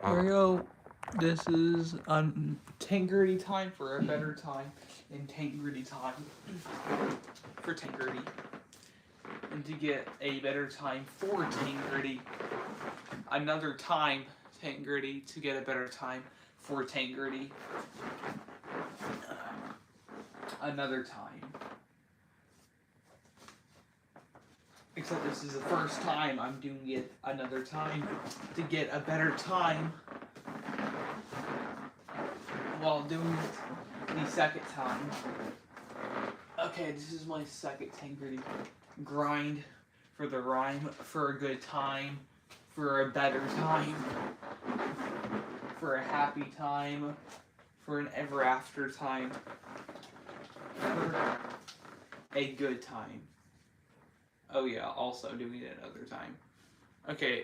Here we go. This is Tangerty time for a better time in Tangerty time for Tangerty. And to get a better time for Tangerty, another time Tangerty to get a better time for Tangerty, another time. Except this is the first time I'm doing it another time to get a better time while doing it the second time. Okay, this is my second Tangerty grind for the rhyme, for a good time, for a better time, for a happy time, for an ever after time, for a good time. Oh yeah, also doing it another time. Okay,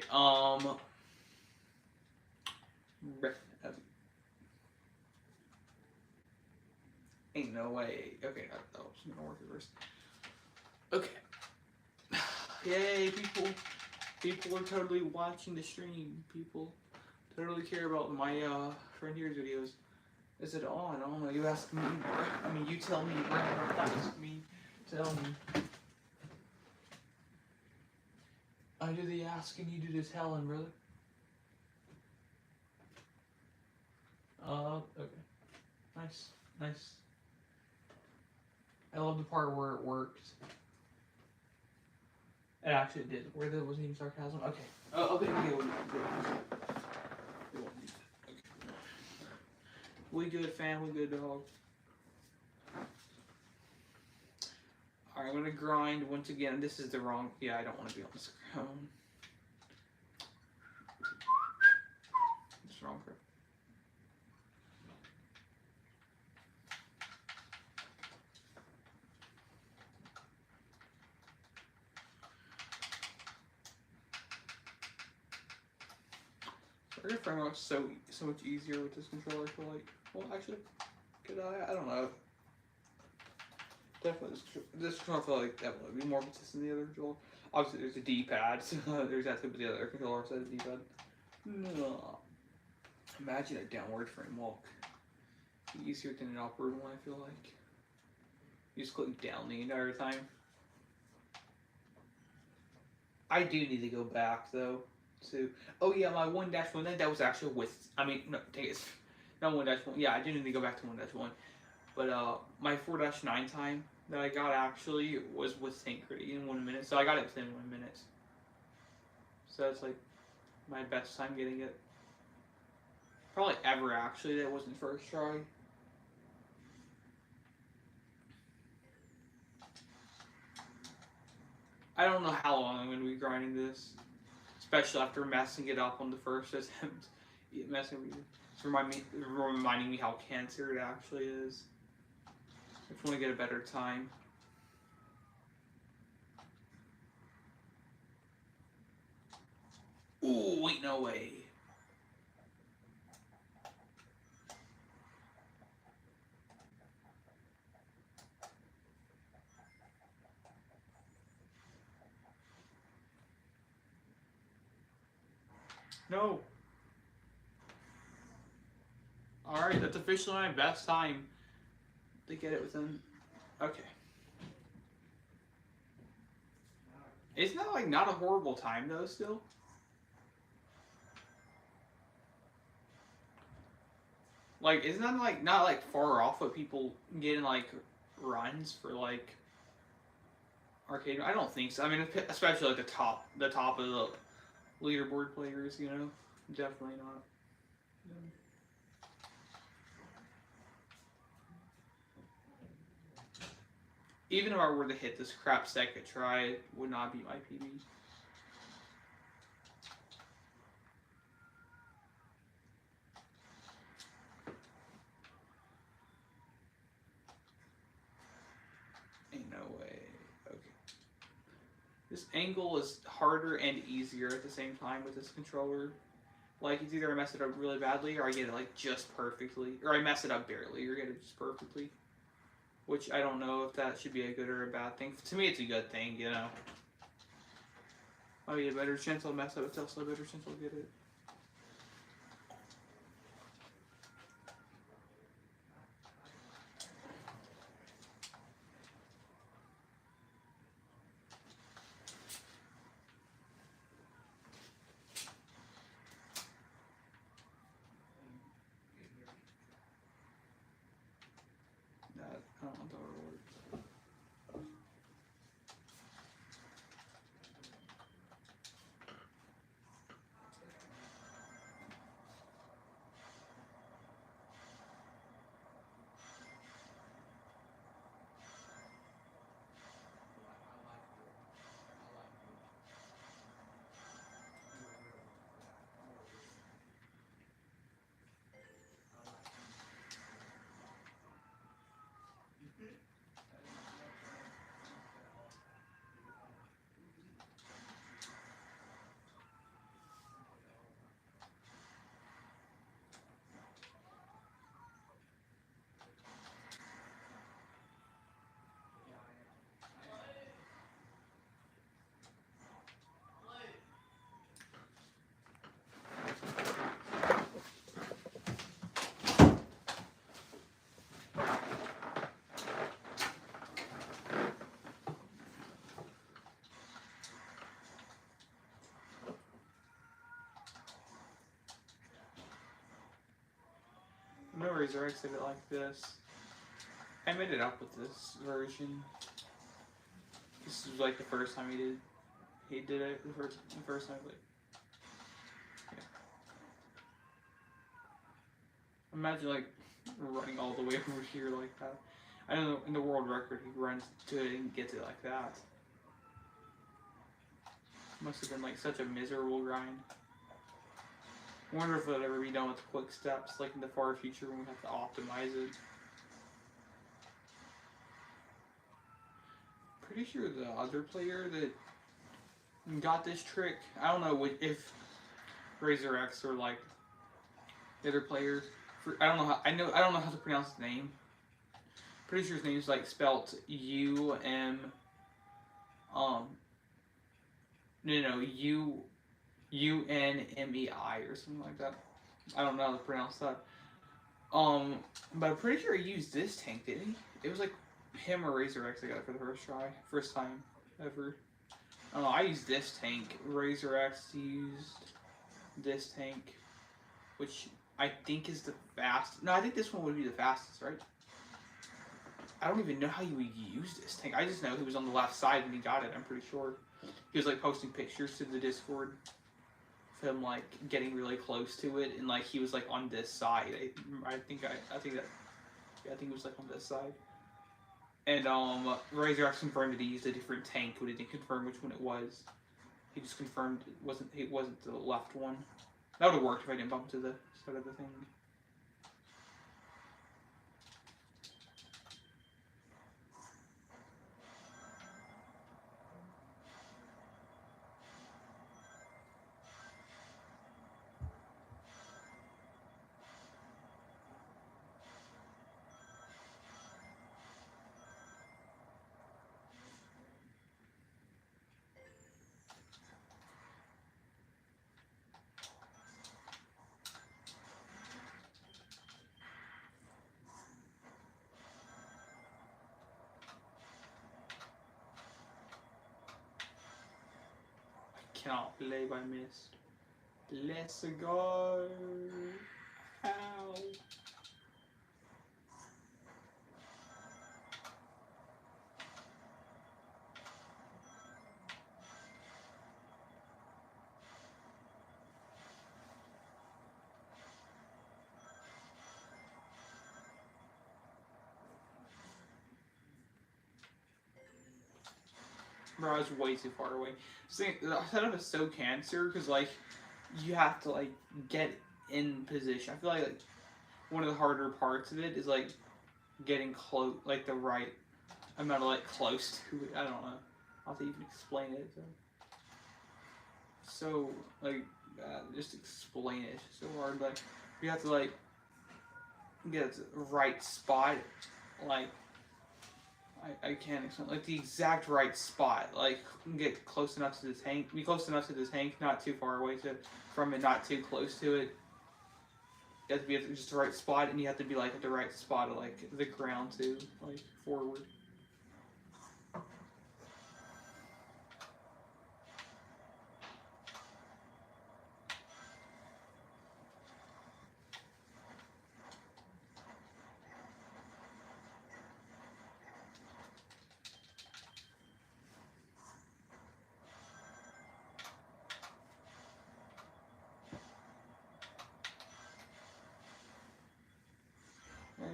ain't no way. Okay, that was gonna work at first. Okay. Yay, people are totally watching the stream. People totally care about my friend here's videos. Is it on? I don't know. You ask me. I mean, you tell me. Ask me. Tell me. I do the asking, you do the telling, brother. Okay. Nice. I love the part where it worked. It actually did. Where there wasn't even sarcasm. Okay. Okay. We good, fam. We good, dog. Alright, I'm gonna grind once again. This is the wrong. Yeah, I don't want to be on this ground. It's wrong for. Our framework's so much easier with this controller. I feel like. Well, actually, could I? I don't know. Definitely, this controller I feel like that would be more consistent than the other controller. Obviously, there's a D-pad, so there's that with the other controller side of the D-pad. No. Imagine a downward frame walk. Easier than an upward one, I feel like. You just click down the entire time. I do need to go back though. To oh yeah, my 1-1 that was actually with. I mean, no, take it. Not 1-1. Yeah, I do need to go back to 1-1. But my 4-9 time that I got actually was with Tankerty in 1 minute. So I got it within 1 minute. So it's like my best time getting it. Probably ever actually. That wasn't first try. I don't know how long I'm going to be grinding this, especially after messing it up on the first attempt. It's reminding me how cancer it actually is. I just want to get a better time. Ooh, wait, no way. No. Alright, that's officially my best time to get it within. Okay. Isn't that like not a horrible time though still? Like, isn't that like not like far off what people getting like runs for like arcade? I don't think so. I mean, especially like the top of the leaderboard players, you know, definitely not. Even if I were to hit this crap second try, it would not be my PB. Ain't no way. Okay. This angle is harder and easier at the same time with this controller. Like, it's either I mess it up really badly or I get it like just perfectly. Or I mess it up barely or get it just perfectly. Which I don't know if that should be a good or a bad thing. To me, it's a good thing, you know. Oh, yeah, better chance I'll mess up. It's also a better chance I'll get it. Razor X did it like this. I made it up with this version. This was like the first time he did it the first time, like, yeah. Imagine like running all the way over here like that. I know in the world record he runs to it and gets it like that. Must have been like such a miserable grind. I wonder if it'll ever be done with quick steps, like in the far future when we have to optimize it. Pretty sure the other player that got this trick, I don't know if Razor X or like the other players. I don't know how to pronounce his name. Pretty sure his name's like spelt UNMEI or something like that. I don't know how to pronounce that. But I'm pretty sure he used this tank, didn't he? It was like him or Razor X I got it for the first time ever. I don't know, I used this tank. Razor X used this tank, which I think is the fastest. No, I think this one would be the fastest, right? I don't even know how you would use this tank. I just know he was on the left side when he got it, I'm pretty sure. He was like posting pictures to the Discord of him like getting really close to it, and like he was like on this side. I think he was like on this side. And Razor X confirmed that he used a different tank, but he didn't confirm which one it was. He just confirmed it wasn't the left one. That would have worked if I didn't bump to the side of the thing. Cannot believe I missed. Let's go. Ow. Bro, I was way too far away. The setup is so cancer because like you have to like get in position. I feel like one of the harder parts of it is like getting close, like the right amount of like close to it. I don't know how to even explain it. So like just explain it. It's so hard. Like you have to like get the right spot, like. I can't explain, like the exact right spot, like get close enough to the tank, be close enough to the tank, not too far away from it, not too close to it. You have to be at just the right spot, and you have to be like at the right spot of like the ground too, like forward.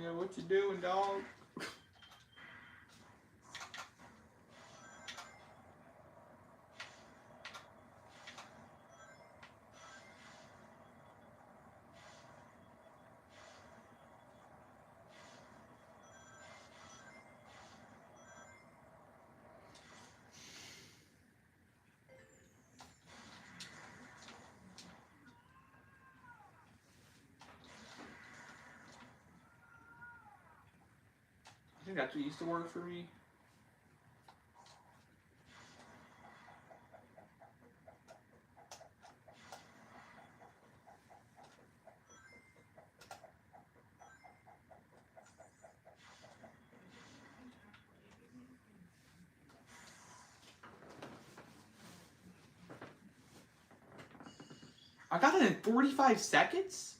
Yeah, what you doing, dog? I think that's what used to work for me. I got it in 45 seconds?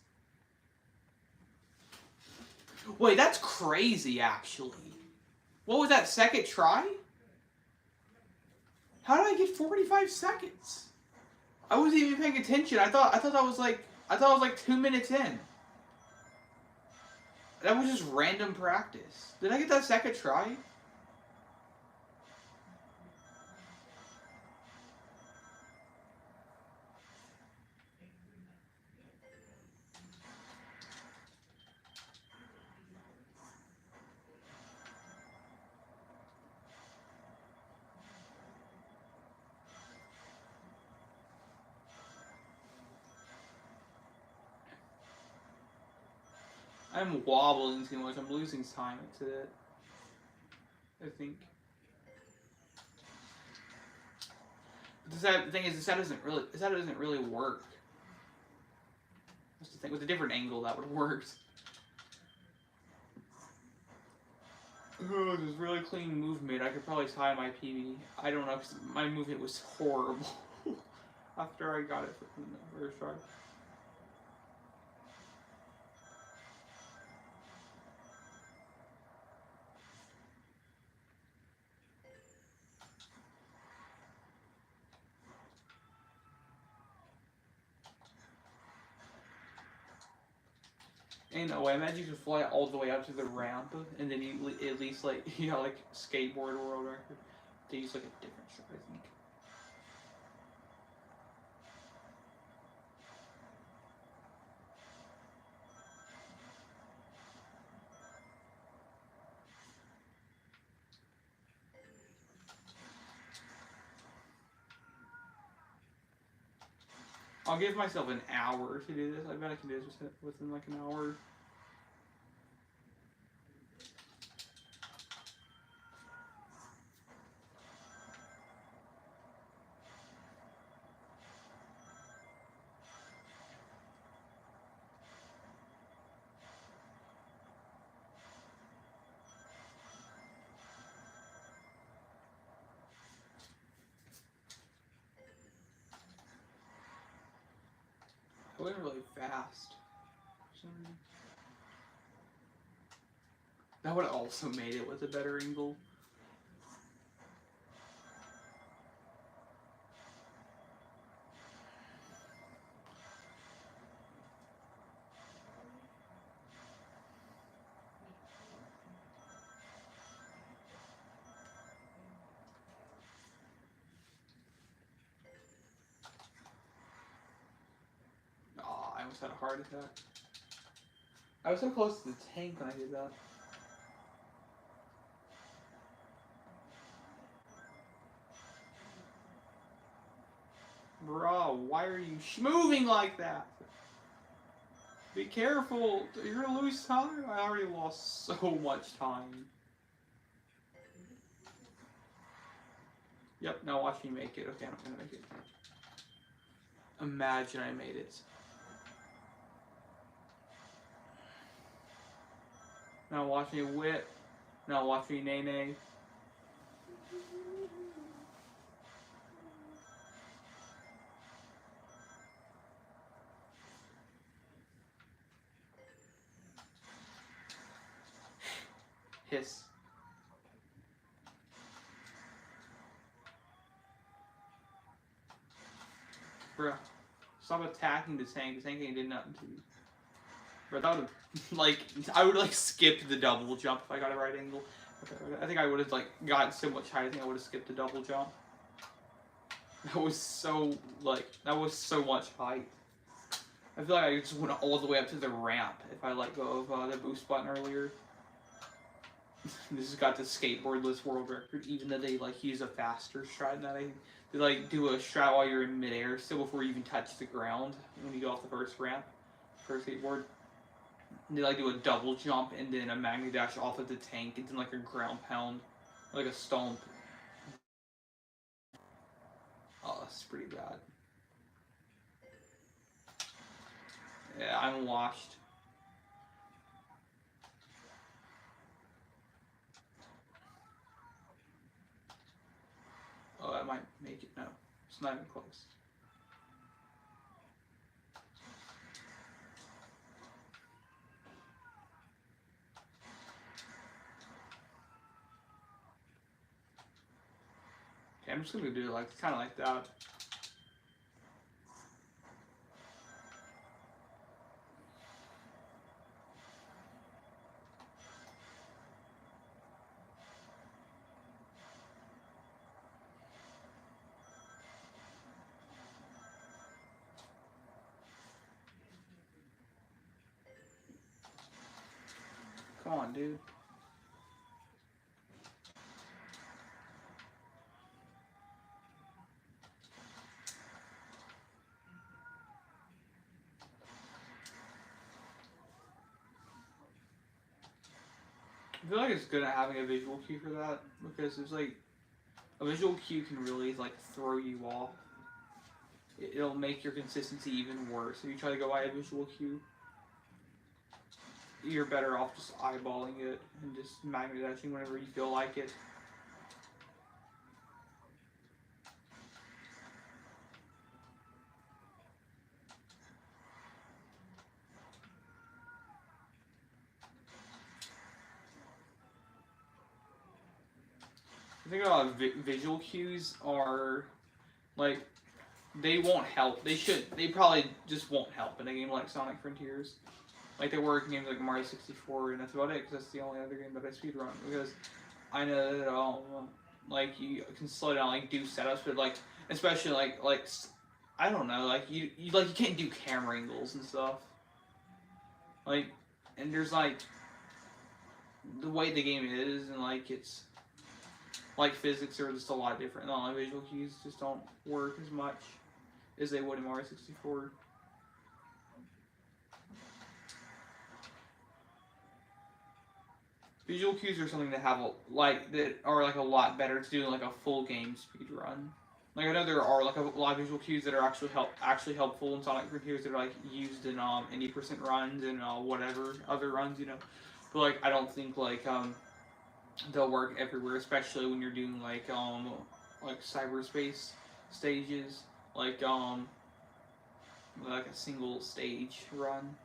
Wait, that's crazy, actually. What was that, second try? How did I get 45 seconds? I wasn't even paying attention. I thought I was like 2 minutes in. That was just random practice. Did I get that second try? I'm wobbling too much. I'm losing time to it. I think. The thing is, the set doesn't really work. That's the thing. With a different angle, that would have worked. Oh, this is really clean movement. I could probably tie my PB. I don't know, because my movement was horrible after I got it from the first try. Ain't no way. Imagine you could fly all the way up to the ramp, and then you at least like like skateboard world record. They use like a different strip, I think. I'll give myself an hour to do this. I bet I can do this within like an hour. I went really fast. That would have also made it with a better angle. Oh, I almost had a heart attack. I was so close to the tank when I did that. Bro, why are you moving like that? Be careful. You're gonna lose time. I already lost so much time. Yep, now watch me make it. Okay, I'm gonna make it. Imagine I made it. Now watch me whip. Now watch me nay-nay. Hiss. Bruh. Stop attacking the tank. The tank ain't did nothing to you. Bruh, that would like I would like skip the double jump if I got a right angle. Okay, I think I would have like gotten so much higher. I think I would have skipped the double jump. That was so much height. I feel like I just went all the way up to the ramp if I let go of the boost button earlier. This has got the skateboardless world record, even though they like use a faster stride than they like do a stride while you're in midair, still before you even touch the ground when you go off the first ramp, first skateboard. They like do a double jump and then a magnet dash off of the tank and then like a ground pound, like a stomp. Oh, that's pretty bad. Yeah, I'm washed. Oh, that might make it. No, it's not even close. I'm just gonna do it like kind of like that. Come on, dude. I feel like it's good at having a visual cue for that because it's like a visual cue can really like throw you off. It'll make your consistency even worse if you try to go by a visual cue. You're better off just eyeballing it and just magnetizing whenever you feel like it. I think a lot of visual cues are like they won't help. They should. They probably just won't help in a game like Sonic Frontiers. Like they work in games like Mario 64, and that's about it. Because that's the only other game that I speedrun. Because I know that like you can slow down, like do setups, but like especially like I don't know, like you can't do camera angles and stuff. Like, and there's like the way the game is, and like it's like physics are just a lot different. The visual cues just don't work as much as they would in Mario 64. Visual cues are something that have that are like a lot better to do in like a full game speed run. Like I know there are like a lot of visual cues that are actually helpful in Sonic Frontiers that are like used in 80% runs and whatever other runs, you know. But like I don't think like they'll work everywhere, especially when you're doing like cyberspace stages, like a single stage run.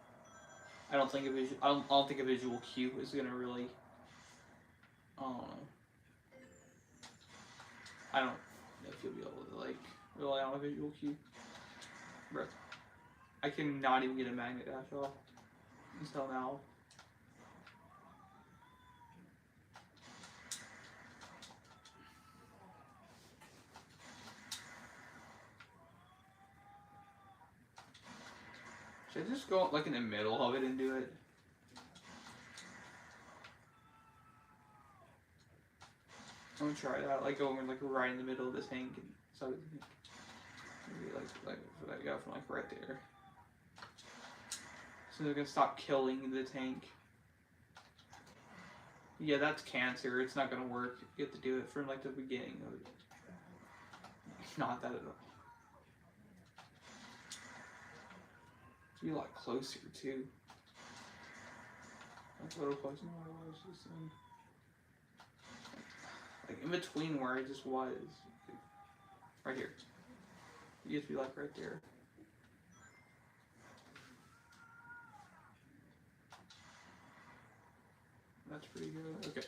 I don't think I don't think a visual cue is gonna really. I don't know. I don't know if you'll be able to like rely on a visual cue. Bro, I cannot even get a magnet dash off until now. Should I just go like in the middle of it and do it? I'm gonna try that. Like going like right in the middle of the tank and so maybe like go from like right there. So they're gonna stop killing the tank. Yeah, that's cancer. It's not gonna work. You have to do it from like the beginning of it. Not that at all. Be a lot closer too. Like a little closer than what I was just saying. Like in between where I just was. Right here. You have to be like right there. That's pretty good. Okay.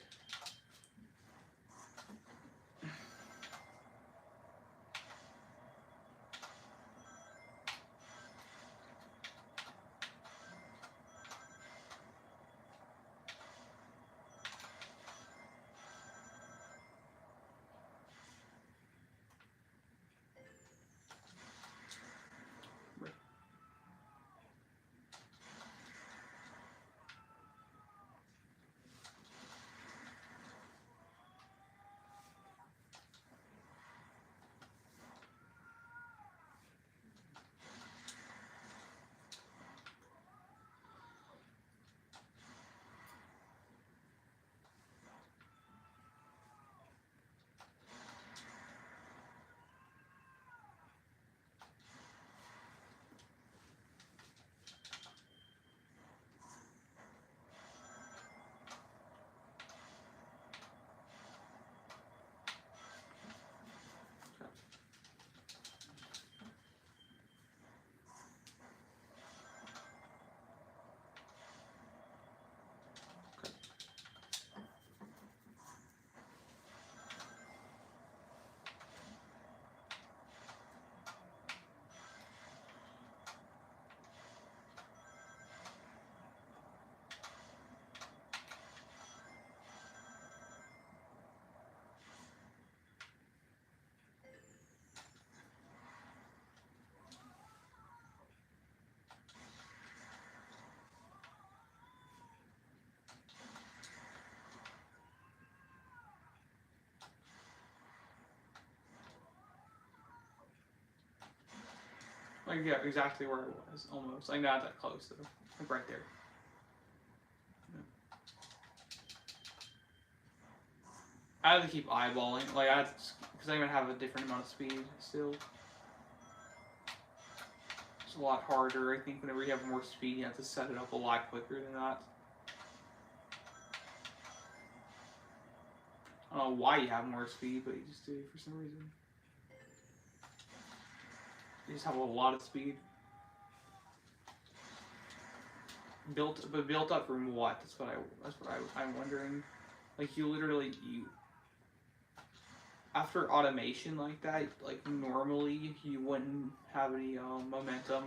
Like, yeah, exactly where I was, almost. Like, not that close, though. Like, right there. Yeah. I have to keep eyeballing. Like, because I'm going to have a different amount of speed still. It's a lot harder. I think whenever you have more speed, you have to set it up a lot quicker than that. I don't know why you have more speed, but you just do for some reason. You just have a lot of speed. Built up from what? That's what I'm wondering. Like you literally after automation like that, like normally you wouldn't have any momentum.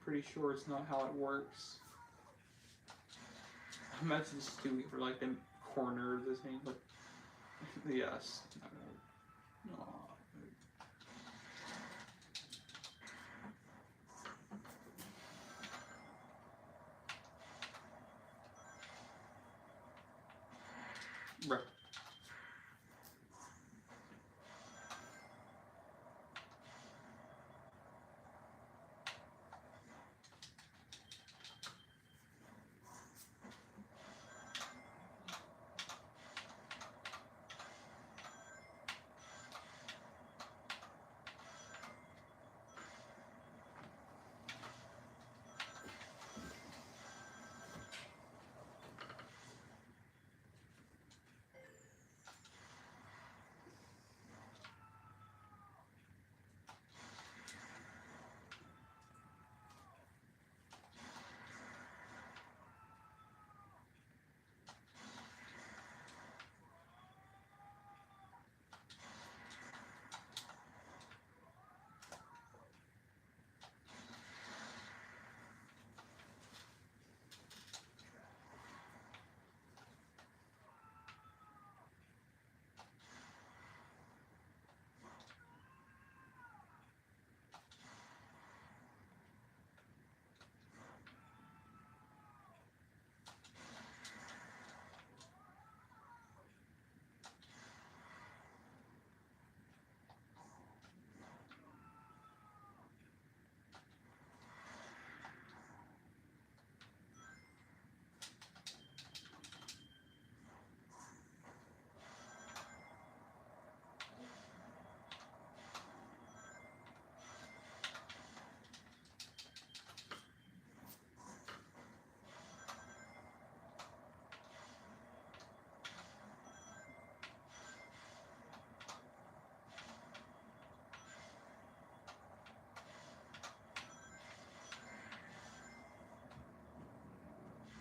Pretty sure it's not how it works. I'm meant to just do it for like the corner of this thing, but yes. No. Bruh.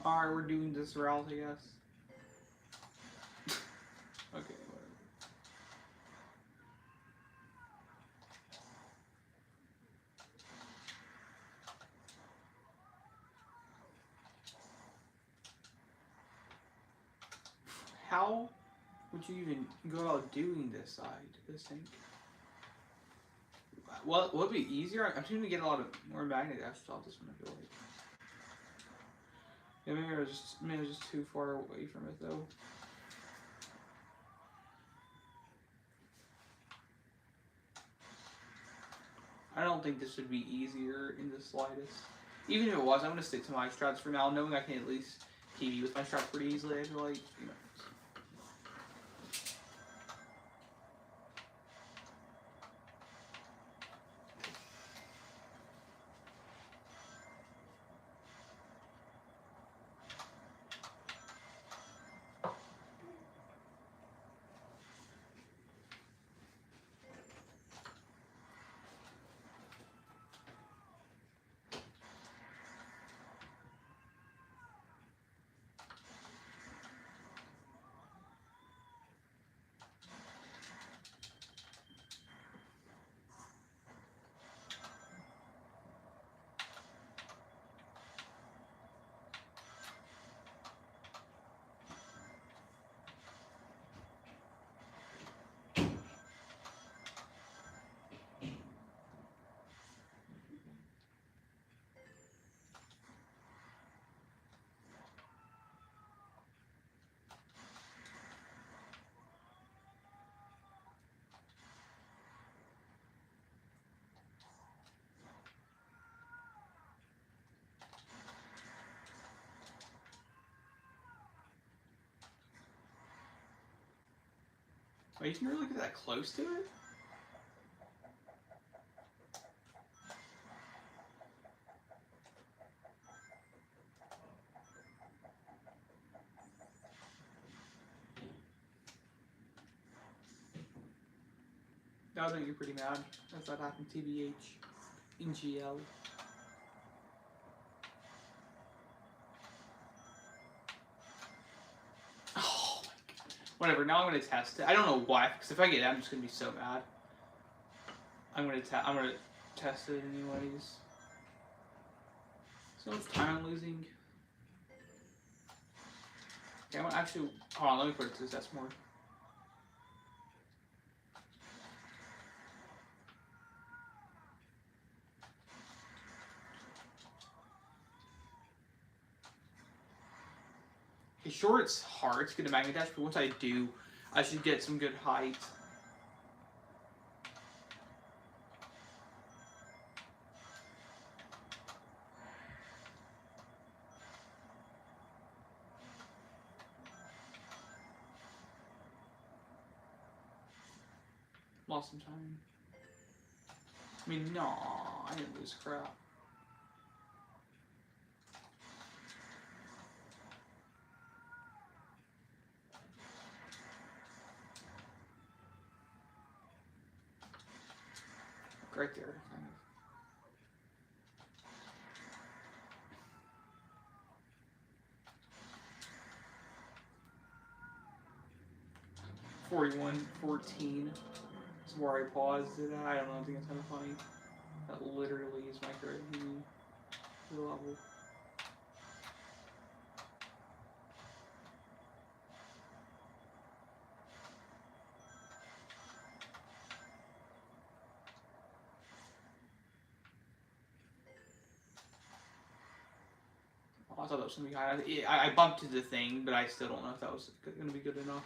Alright, we're doing this route, I guess. Okay, whatever. How would you even go about doing this side, this thing? Well, would it be easier? I'm trying to get a lot of more magnet dashes off this one, I feel like. Yeah, maybe I was just too far away from it, though. I don't think this would be easier in the slightest. Even if it was, I'm going to stick to my strats for now, knowing I can at least PB with my strats pretty easily. I feel like, you know. Oh, you can really get that close to it? That would make me pretty mad if that happened TBH in GL. Oh my god. Whatever, now I'm gonna test it. I don't know why, because if I get it, I'm just gonna be so mad. I'm gonna test it anyways. So much time I'm losing. Okay, I'm gonna actually hold on, let me put it to test more. Sure, it's hard to get a magnet dash, but once I do, I should get some good height. Lost some time. I mean, no, I didn't lose crap. Right there, kind of. $41.14 is where I paused it at. I don't know, I think it's kind of funny. That literally is my current level. Oh, I thought that was going to be high. I bumped to the thing, but I still don't know if that was going to be good enough.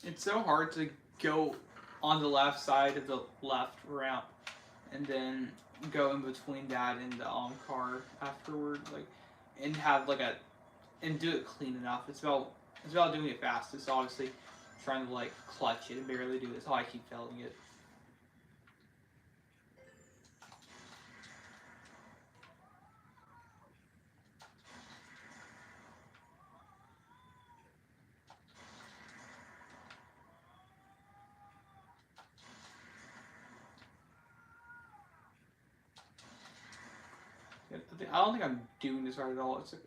It's so hard to go on the left side of the left ramp and then go in between that and the car afterward, like, and have like a and do it clean enough. It's about doing it fast. It's obviously trying to like clutch it and barely do it. That's how I keep failing it. I don't think I'm doing this right at all. It's like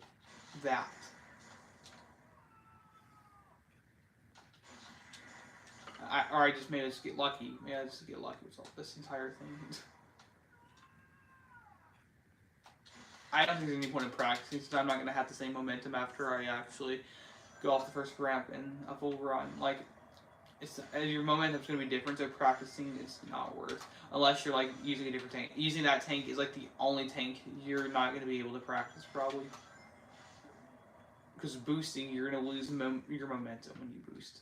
that. Or I just made us get lucky. Maybe I just get lucky with all this entire thing. I don't think there's any point in practicing since I'm not gonna have the same momentum after I actually go off the first ramp in a full run. Like it's your momentum's gonna be different, so practicing is not worth unless you're like using a different tank. Using that tank is like the only tank you're not gonna be able to practice probably. Because boosting, you're gonna lose your momentum when you boost.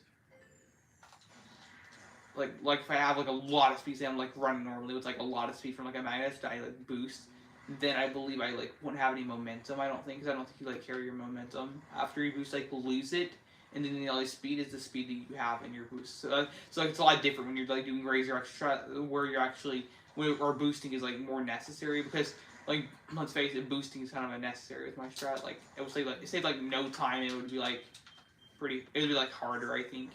Like if I have like a lot of speed, say I'm like running normally with like a lot of speed from like a magnet, I like boost, then I believe I like won't have any momentum. I don't think because I don't think you like carry your momentum after you boost, like lose it, and then the only speed is the speed that you have in your boost. So like it's a lot different when you're like doing Razor Extra, where you're actually or boosting is like more necessary because like let's face it, boosting is kind of unnecessary with my strat. Like it would say like no time, it would be like it would be like harder I think.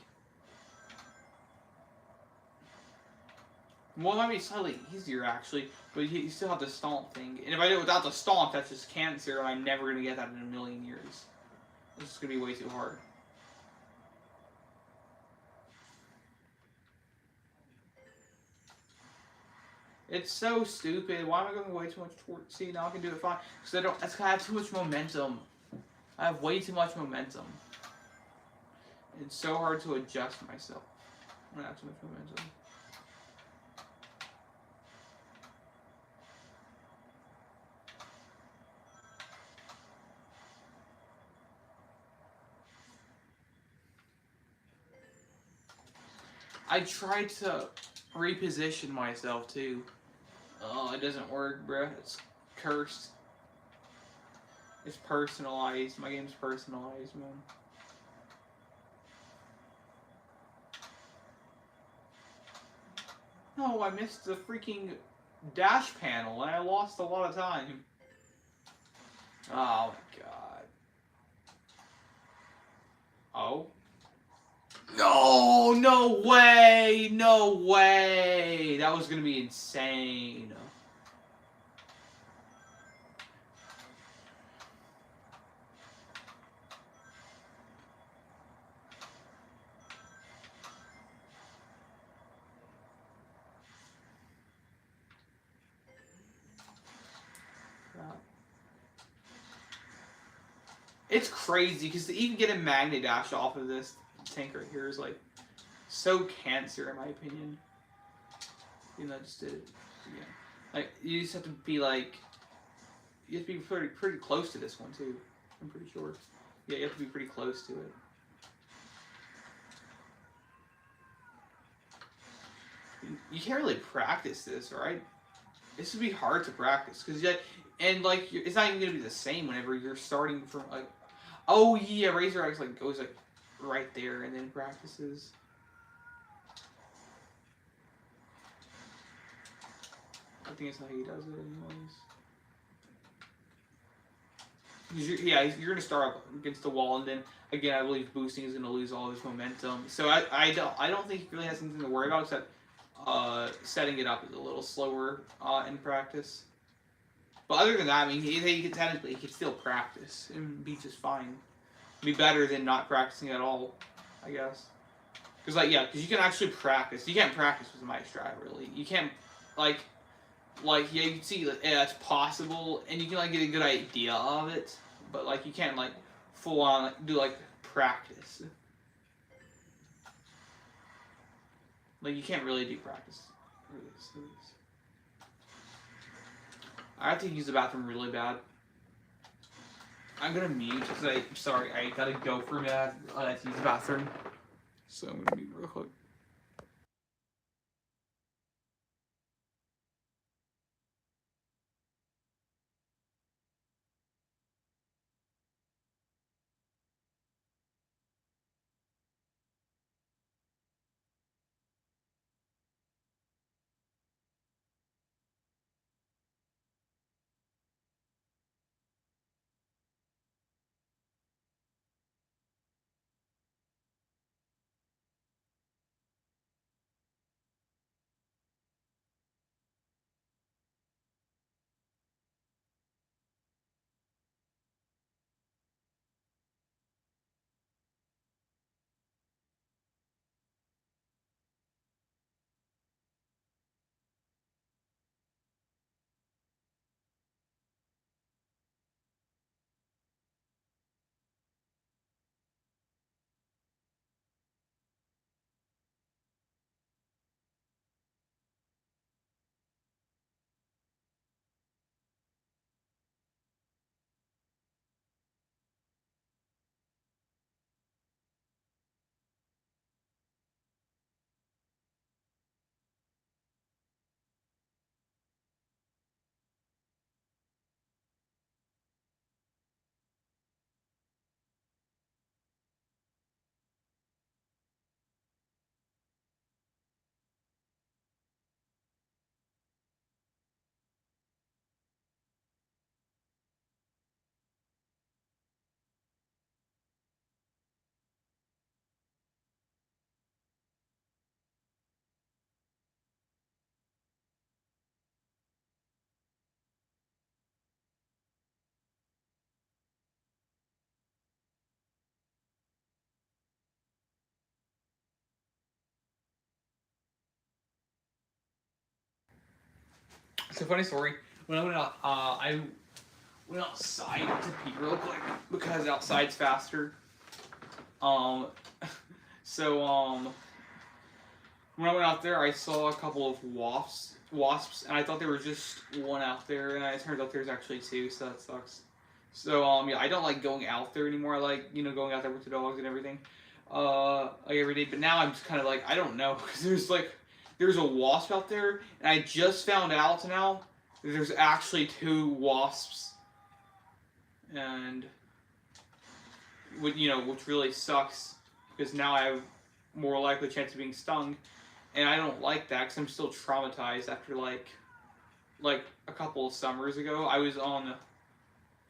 Well, it might be slightly easier actually, but you still have the stomp thing. And if I do it without the stomp, that's just cancer, and I'm never gonna get that in a million years. It's just gonna be way too hard. It's so stupid. Why am I going way too much towards? See, now I can do it fine because I don't. I have too much momentum. I have way too much momentum. It's so hard to adjust myself when I have too much momentum. I tried to reposition myself too. Oh, it doesn't work, bruh. It's cursed. It's personalized. My game's personalized, man. No, I missed the freaking dash panel and I lost a lot of time. Oh my god. Oh. No, no way! No way! That was gonna be insane. It's crazy because to even get a magnet dash off of this tank right here is like so cancer in my opinion. Even though I just did it again. Like you just have to be like you have to be pretty close to this one too. I'm pretty sure. Yeah, you have to be pretty close to it. You can't really practice this, right? This would be hard to practice because like it's not even gonna be the same whenever you're starting from like. Oh yeah, Razor X like goes like right there and then practices. I think that's how he does it anyways. You're gonna start up against the wall, and then again, I believe boosting is gonna lose all of his momentum. So I don't think he really has anything to worry about except setting it up is a little slower in practice. But other than that, I mean, he could still practice and be just fine. Be better than not practicing at all, I guess. Because because you can actually practice. You can't practice with my strat really. You can't like yeah, you can see yeah, it's possible, and you can like get a good idea of it, but like you can't like full on do like practice. Like you can't really do practice. I have to use the bathroom really bad. I'm gonna mute because I gotta go for a minute. I have to use the bathroom, so I'm gonna mute real quick. It's a funny story. When I went out, I went outside to pee real quick because outside's faster. Um, so when I went out there, I saw a couple of wasps, and I thought there was just one out there, and it turns out there's actually two, so that sucks. So yeah, I don't like going out there anymore. I like going out there with the dogs and everything, like every day. But now I'm just kind of like I don't know because there's a wasp out there, and I just found out now that there's actually two wasps, and which really sucks because now I have more likely chance of being stung. And I don't like that because I'm still traumatized after like a couple of summers ago. I was on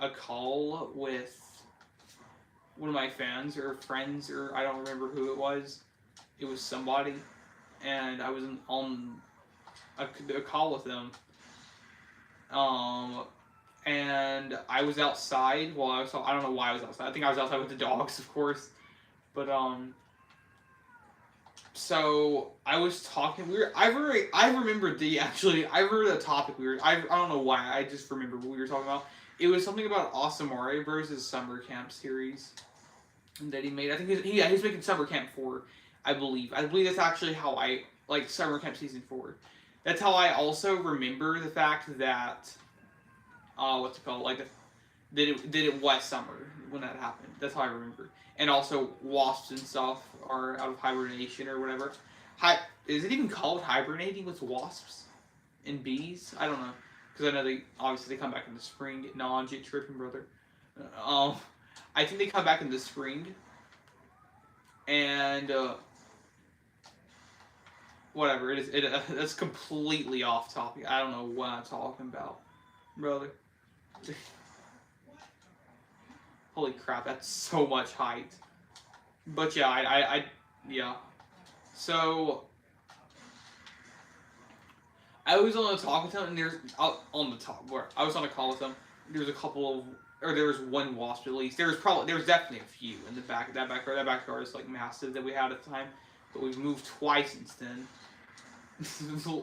a call with one of my fans or friends, or I don't remember who it was. It was somebody, and I was on a call with them. And I was outside. Well, I don't know why I was outside. I think I was outside with the dogs, of course. But so I was talking. I remember the topic I don't know why. I just remember what we were talking about. It was something about Asamari versus Summer Camp series that he made. I think he's making Summer Camp 4. I believe that's actually how I like Summer Camp Season 4. That's how I also remember the fact that what's it called, like that it was summer when that happened. That's how I remember. And also wasps and stuff are out of hibernation or whatever. Is it even called hibernating with wasps and bees? I don't know, because I know they come back in the spring. No, I'm tripping, brother. I think they come back in the spring. And whatever it is, that's completely off topic. I don't know what I'm talking about, brother. Holy crap, that's so much height. But yeah, yeah. So I was on a talk with him, and I was on a call with him. There was one wasp at least. There was definitely a few in the back. That backyard is like massive that we had at the time, but we've moved twice since then.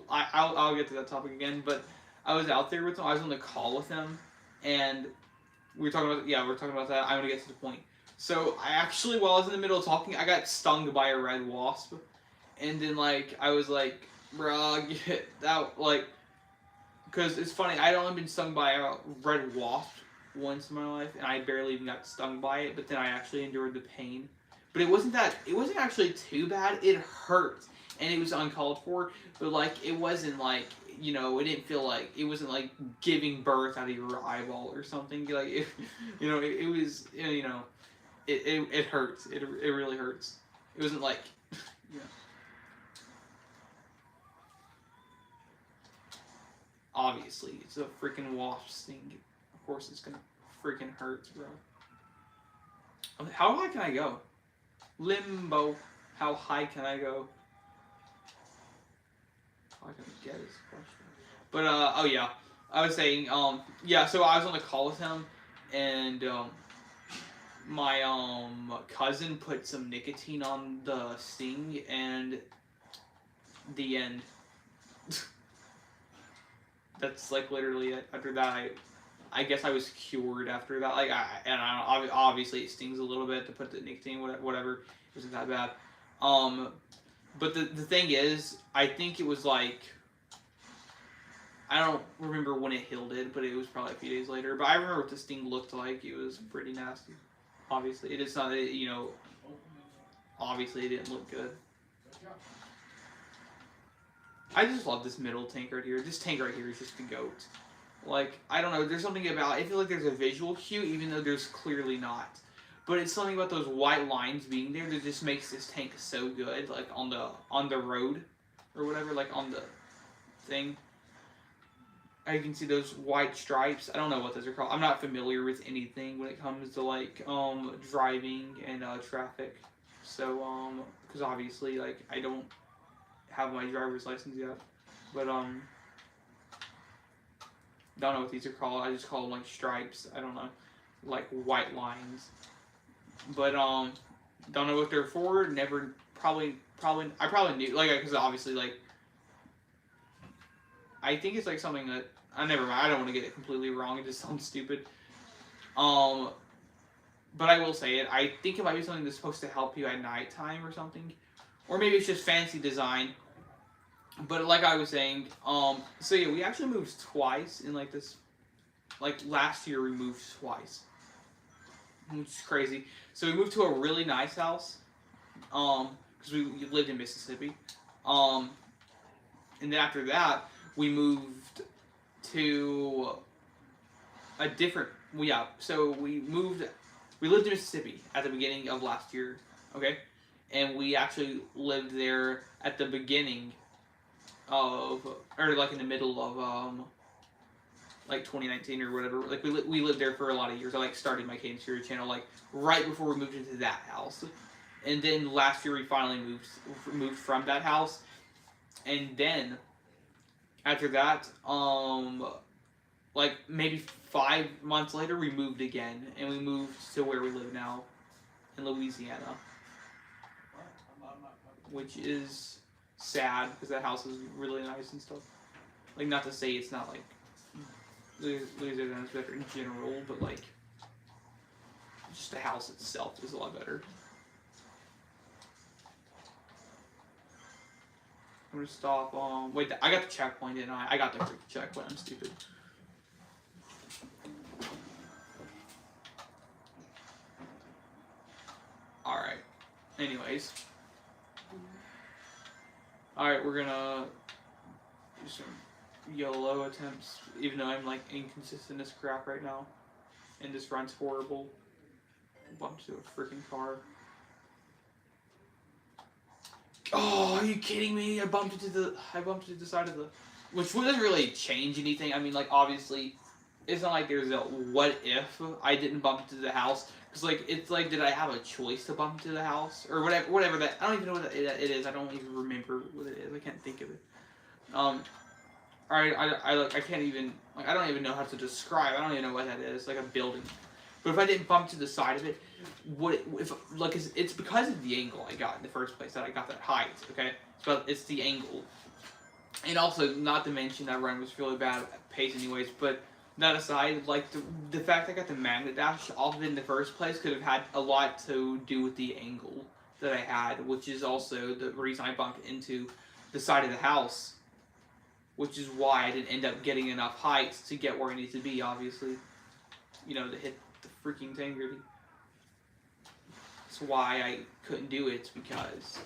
I'll get to that topic again, but I was out there with him. I was on the call with him, and we're talking about that. I'm gonna get to the point. So I actually, while I was in the middle of talking, I got stung by a red wasp, and then I was like, bruh, get that, because it's funny. I'd only been stung by a red wasp once in my life, and I barely even got stung by it. But then I actually endured the pain. But it wasn't actually too bad. It hurt, and it was uncalled for. But it wasn't it didn't feel like it wasn't like giving birth out of your eyeball or something. It was it hurts. It really hurts. It wasn't like Obviously, it's a freaking wasp sting. Of course, it's gonna freaking hurt, bro. How high can I go? Limbo. How high can I go? How can I get this question? But oh yeah, I was saying yeah. So I was on the call with him, and my cousin put some nicotine on the sting, and the end. That's literally it. After that, I guess I was cured after that. Obviously it stings a little bit to put the nicotine, whatever. It wasn't that bad. But the thing is, I think it was I don't remember when it healed it, but it was probably a few days later. But I remember what the sting looked like. It was pretty nasty. Obviously, it is not. Obviously, it didn't look good. I just love this middle tank right here. This tank right here is just the goat. I don't know, there's something about, I feel like there's a visual cue, even though there's clearly not. But it's something about those white lines being there that just makes this tank so good, on the road, or whatever, on the thing. You can see those white stripes. I don't know what those are called. I'm not familiar with anything when it comes to, driving and, traffic. So, because obviously, I don't have my driver's license yet, but don't know what these are called. I just call them stripes. I don't know, white lines. But don't know what they're for. Never probably I probably knew because obviously I think it's something that I never mind. I don't want to get it completely wrong. It just sounds stupid. Um, but I will say it. I think it might be something that's supposed to help you at nighttime or something, or maybe it's just fancy design. But like I was saying, so yeah, we actually moved twice in like this. Like last year, we moved twice, which is crazy. So we moved to a really nice house, because we lived in Mississippi, um, and then after that, we moved to a different. Well, yeah, so we moved. We lived in Mississippi at the beginning of last year, okay, and we actually lived there at the beginning of, or like in the middle of like 2019 or whatever. Like we lived there for a lot of years. I like started my Cadence Fury channel like right before we moved into that house, and then last year we finally moved from that house, and then after that, like maybe 5 months later, we moved again, and we moved to where we live now in Louisiana, which is sad because that house is really nice and stuff. Like, not to say it's not like Louisiana is better in general, but like just the house itself is a lot better. I'm gonna stop. Wait, I got the checkpoint, didn't I? I got the freaking checkpoint. I'm stupid. All right. Anyways. All right, we're gonna do some YOLO attempts, even though I'm like inconsistent as crap right now, and this run's horrible. Bumped into a freaking car. Oh, are you kidding me? I bumped into the side of the, which wouldn't really change anything. I mean, like obviously, it's not like there's a what if I didn't bump into the house, because like it's like, did I have a choice to bump into the house or whatever that, I don't even know what it is. I don't even remember what it is. I can't think of it. I can't even, like, I don't even know how to describe. I don't even know what that is. Like a building. But if I didn't bump to the side of it, would it, if like it's because of the angle I got in the first place that I got that height. Okay, but it's the angle, and also not to mention that run was really bad at pace anyways. But that aside, like the fact I got the magnet dash off of it in the first place could have had a lot to do with the angle that I had, which is also the reason I bumped into the side of the house, which is why I didn't end up getting enough height to get where I need to be, obviously. You know, to hit the freaking Tangerty. That's why I couldn't do it, because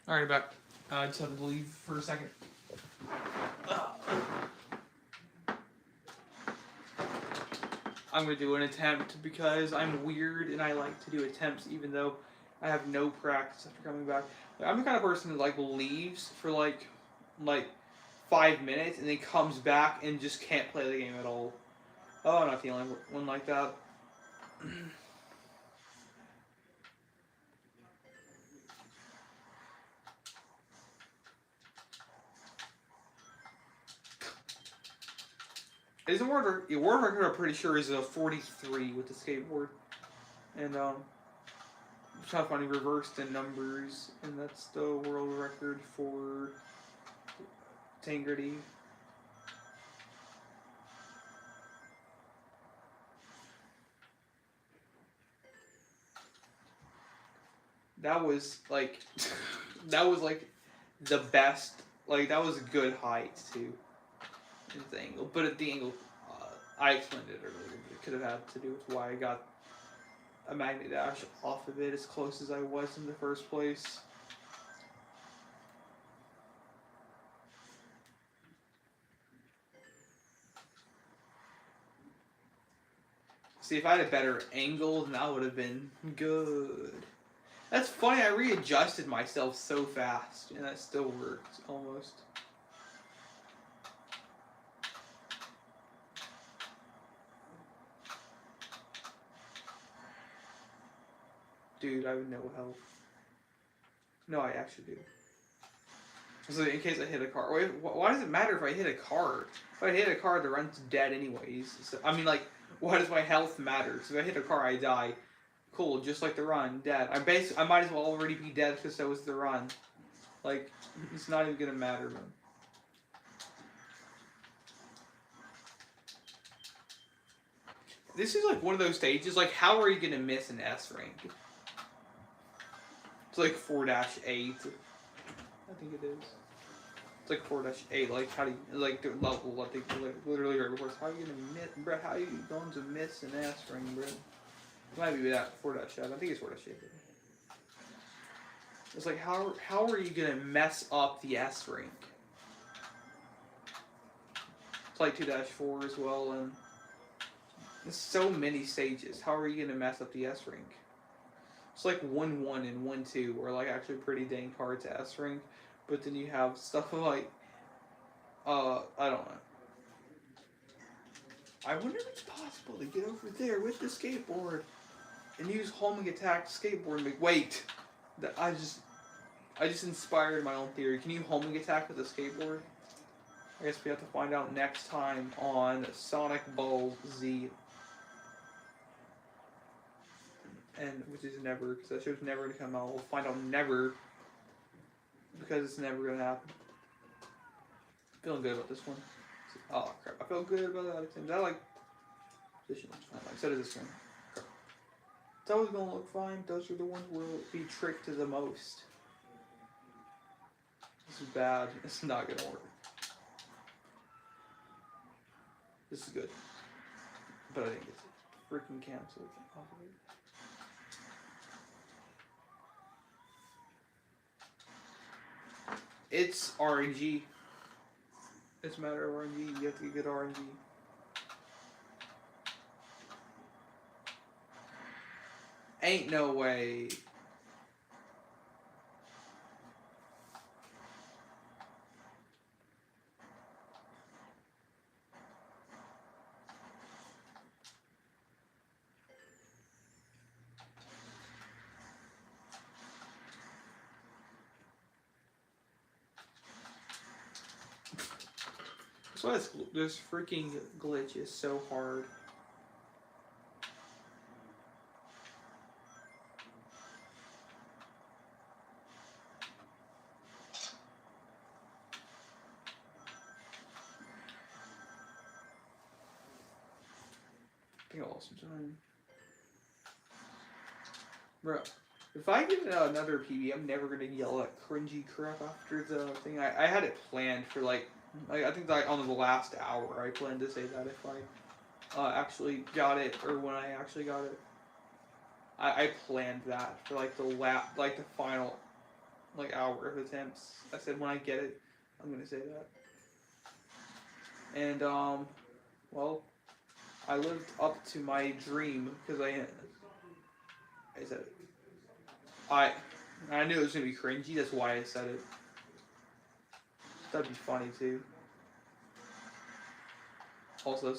Alright, back. I just had to leave for a second. I'm gonna do an attempt because I'm weird and I like to do attempts even though I have no practice after coming back. Like, I'm the kind of person that like leaves for like 5 minutes and then comes back and just can't play the game at all. Oh, I'm not the only one like that. Is a world record? I'm pretty sure is a 43 with the skateboard, and trying to find reversed in numbers, and that's the world record for Tangrity. That was like, that was like the best. Like that was a good height too, in the angle. But at the angle, I explained it earlier. But it could have had to do with why I got a magnet dash off of it as close as I was in the first place. See, if I had a better angle, then that would have been good. That's funny, I readjusted myself so fast, and that still worked, almost. Dude, I have no health. No, I actually do. So in case I hit a car. Wait, why does it matter if I hit a car? If I hit a car, the run's dead anyways. So, I mean, like, why does my health matter? So if I hit a car, I die. Cool, just like the run, dead. I might as well already be dead because that was the run. Like, it's not even gonna matter, man. This is like one of those stages, like, how are you gonna miss an S rank? It's like 4-8. I think it is. It's like 4-8. Like, how do you, like, the level, I think, like, literally right before. How are you gonna miss, bro? How are you going to miss an S rank, bro? It might be that 4-8. I think it's 4-8. It's like, how are you gonna mess up the S rank? It's like 2-4 as well, and there's so many stages. How are you gonna mess up the S rank? It's like 1-1 and 1-2 are like actually pretty dang hard to S rank, but then you have stuff like, I don't know. I wonder if it's possible to get over there with the skateboard and use homing attack skateboard and make, wait, that I just inspired my own theory. Can you homing attack with a skateboard? I guess we have to find out next time on Sonic Ball Z. And which is never, because that show's never going to come out. We'll find out never, because it's never going to happen. Feeling good about this one. Oh crap, I feel good about that. Is that like position looks fine? Like so does this one. Crap. It's always going to look fine. Those are the ones where we'll be tricked the most. This is bad. It's not going to work. This is good. But I think it's freaking canceled off of it. It's RNG. It's a matter of RNG. You have to get good RNG. Ain't no way. That's why this freaking glitch is so hard. I think I lost some time. Bro, if I get another PB, I'm never gonna yell at cringy crap after the thing. I had it planned for like I think like on the last hour I planned to say that if I actually got it or when I actually got it. I planned that for like the final. like hour of attempts. I said when I get it, I'm gonna say that. And well, I lived up to my dream because I said it. I knew it was gonna be cringy. That's why I said it. That'd be funny too. Also,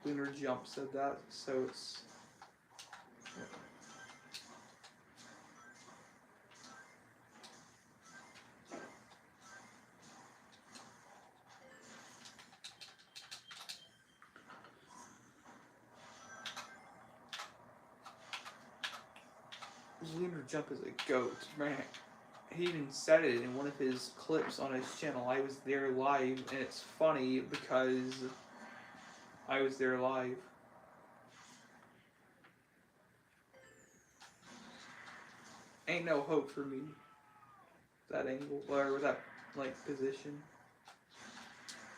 Lunar Jump said that, so it's. Lunar Jump is a goat, man. He even said it in one of his clips on his channel. I was there live, and it's funny because I was there live. Ain't no hope for me. That angle, or that, like, position.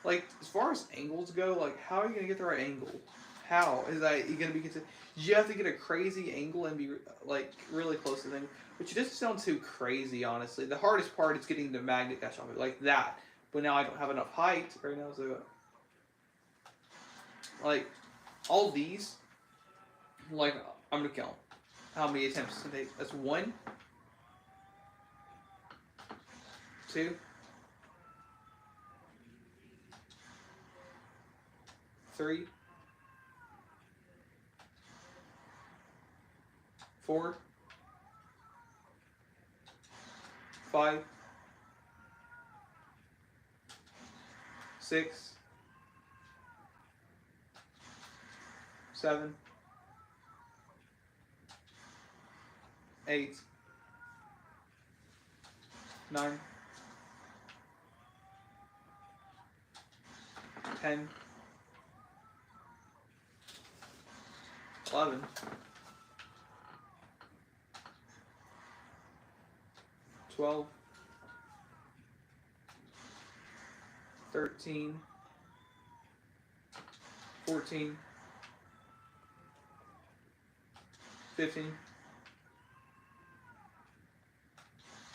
Like, as far as angles go, like, how are you gonna get the right angle? How is that you gonna be considered? You have to get a crazy angle and be like really close to the thing, which doesn't sound too crazy, honestly. The hardest part is getting the magnet catch off it, like that. But now I don't have enough height right now, so like all these, like I'm gonna count how many attempts it's gonna take. That's 1, 2, 3, 4, 5, 6, 7, 8, 9, 10, 11, 12, 13, 14, 15,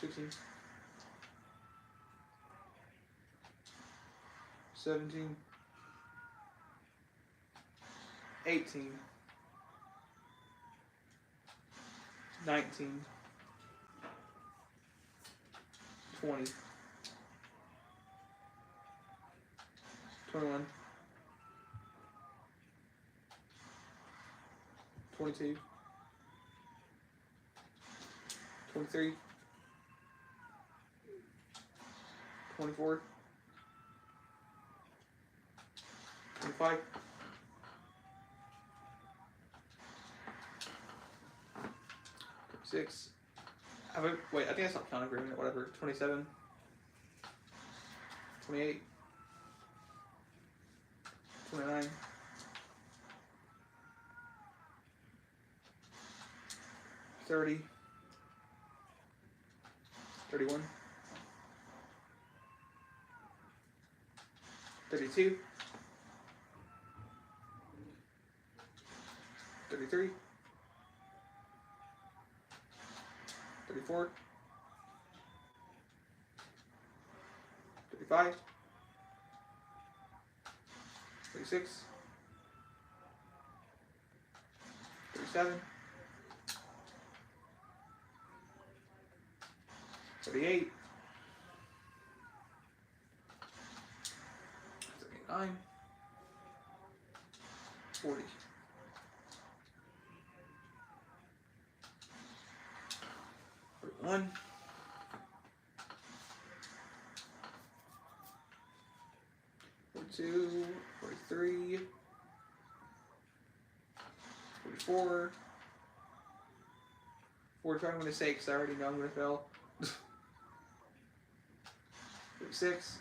16, 17, 18, 19, 20, 21, 22, 23, 24, 25, 26. Wait, I think that's not counting for a minute, whatever. 27, 28, 29, 30, 31, 32, 33, 34, 35, 36, 37, 38, 39, 40. 41, 42, 43, 44, 45 I'm going to say because I already know I'm going to fail. 46,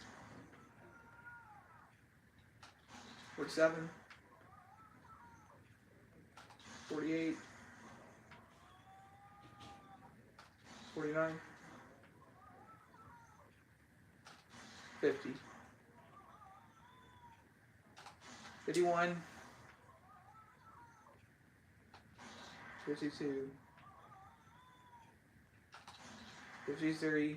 47, 48, 49, 50, 51, 52, 53,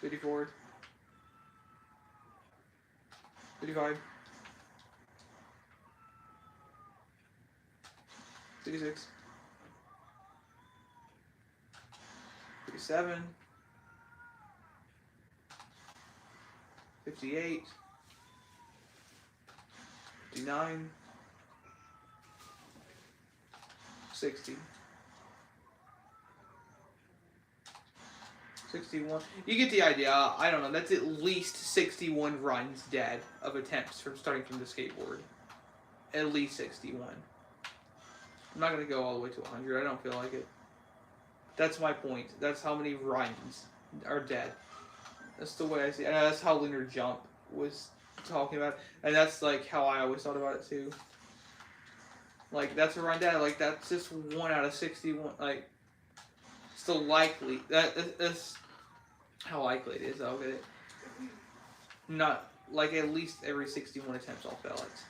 54, 55, 56, 57, 58, 59, 60, 61. You get the idea. I don't know. That's at least 61 runs dead of attempts from starting from the skateboard. At least 61. I'm not going to go all the way to 100. I don't feel like it. That's my point. That's how many runs are dead. That's the way I see it. And that's how Lunar Jump was talking about it. And that's like how I always thought about it too. Like, that's a run dead. Like, that's just 1 out of 61. Like, still likely. That's how likely it is. I'll get it. Not, like, at least every 61 attempts I'll fail it.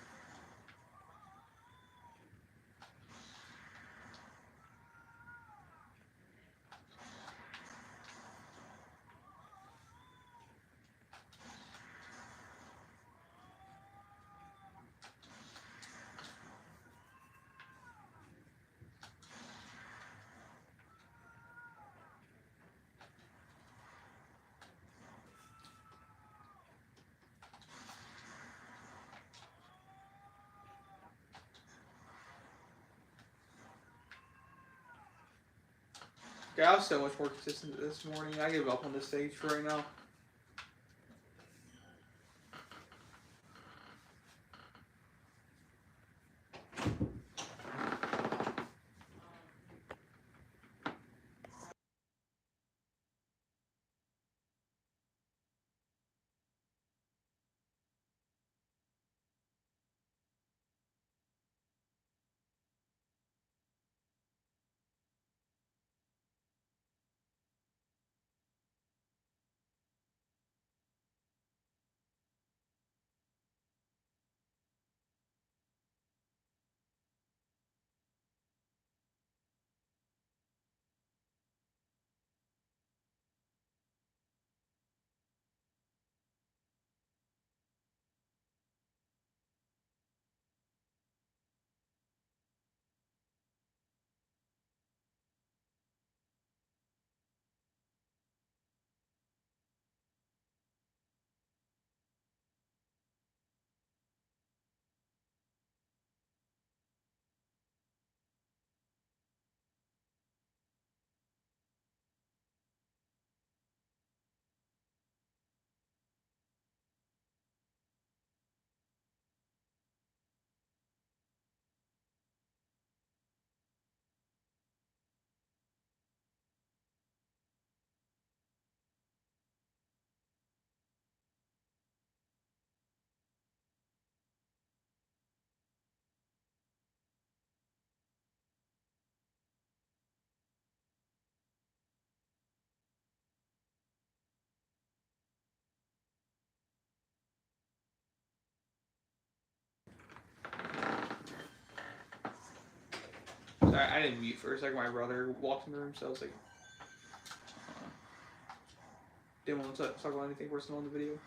Okay, I was so much more consistent this morning. I gave up on this stage for right now. Sorry, I didn't mute for a second. My brother walked in the room, so I was like, didn't want to talk about anything personal in the video.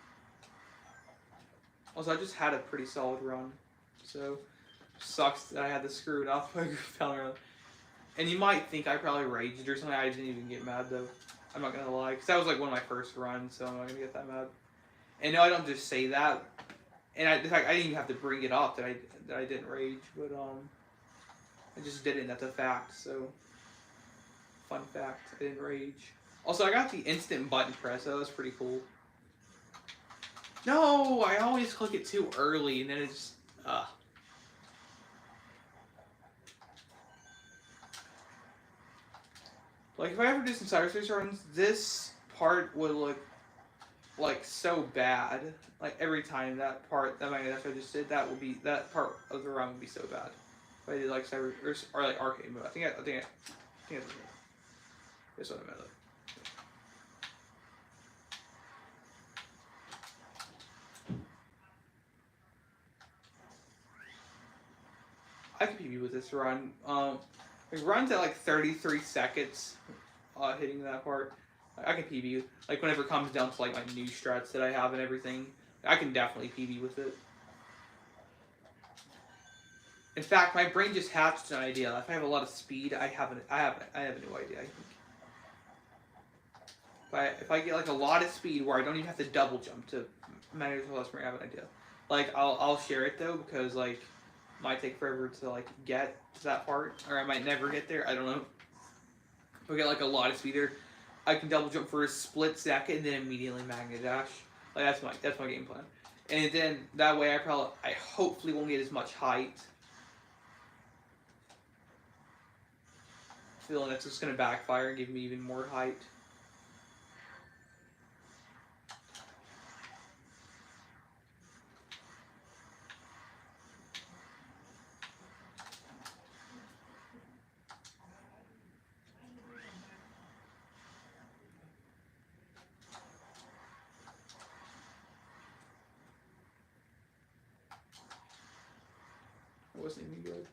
Also, I just had a pretty solid run, so sucks that I had to screw it up. And you might think I probably raged or something. I didn't even get mad though. I'm not gonna lie, because that was like one of my first runs, so I'm not gonna get that mad. And no, I don't just say that. And in fact, I didn't even have to bring it up that I didn't rage, but I just didn't. That's a fact. So, fun fact, I didn't rage. Also, I got the instant button press. So that was pretty cool. No, I always click it too early, and then it's Like, if I ever do some cyberspace runs, this part would look like so bad. Like every time that part that I just did, that part of the run would be so bad. If I did like cyber or like arcade mode, I think that's what I meant. I could PB with this run. It runs at like 33 seconds, hitting that part. I can PB, like, whenever it comes down to, like, my new strats that I have and everything, I can definitely PB with it. In fact, my brain just hatched an idea. If I have a lot of speed, I have a new idea, I think. If I get, like, a lot of speed where I don't even have to double jump to manage the less, I have an idea. Like, I'll share it, though, because, like, it might take forever to, like, get to that part, or I might never get there, I don't know. If I get, like, a lot of speed there, I can double jump for a split second and then immediately magnet dash. Like, that's my game plan. And then that way I hopefully won't get as much height. Feeling that's just gonna backfire and give me even more height. It wasn't even good.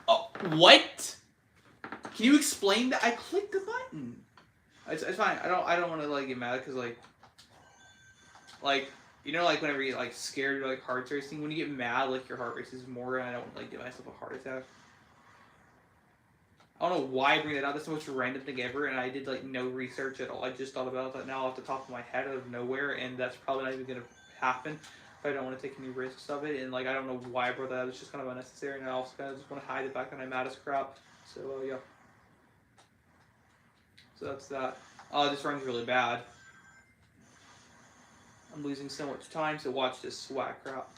Oh, what? Can you explain that? I clicked the button. It's fine. I don't want to like get mad because like you know, like whenever you get like scared or like heart racing, when you get mad, like your heart races more, and I don't like give myself a heart attack. I don't know why I bring that up. That's the most random thing ever, and I did like no research at all. I just thought about that now off the top of my head out of nowhere, and that's probably not even gonna happen if I don't want to take any risks of it. And like I don't know why I brought that up. It's just kind of unnecessary, and I also kind of just want to hide the fact that I'm mad as crap. So yeah. So that's that. This run's really bad. I'm losing so much time, so watch this swag crap.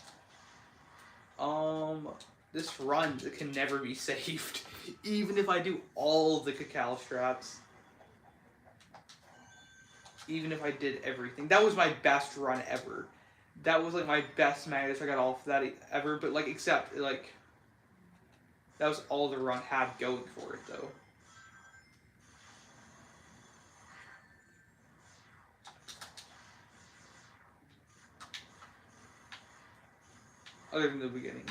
This run can never be saved, even if I do all the cacao strats. Even if I did everything. That was my best run ever. That was like my best magnets I got off that ever, but like except like that was all the run had going for it though. Other than the beginning.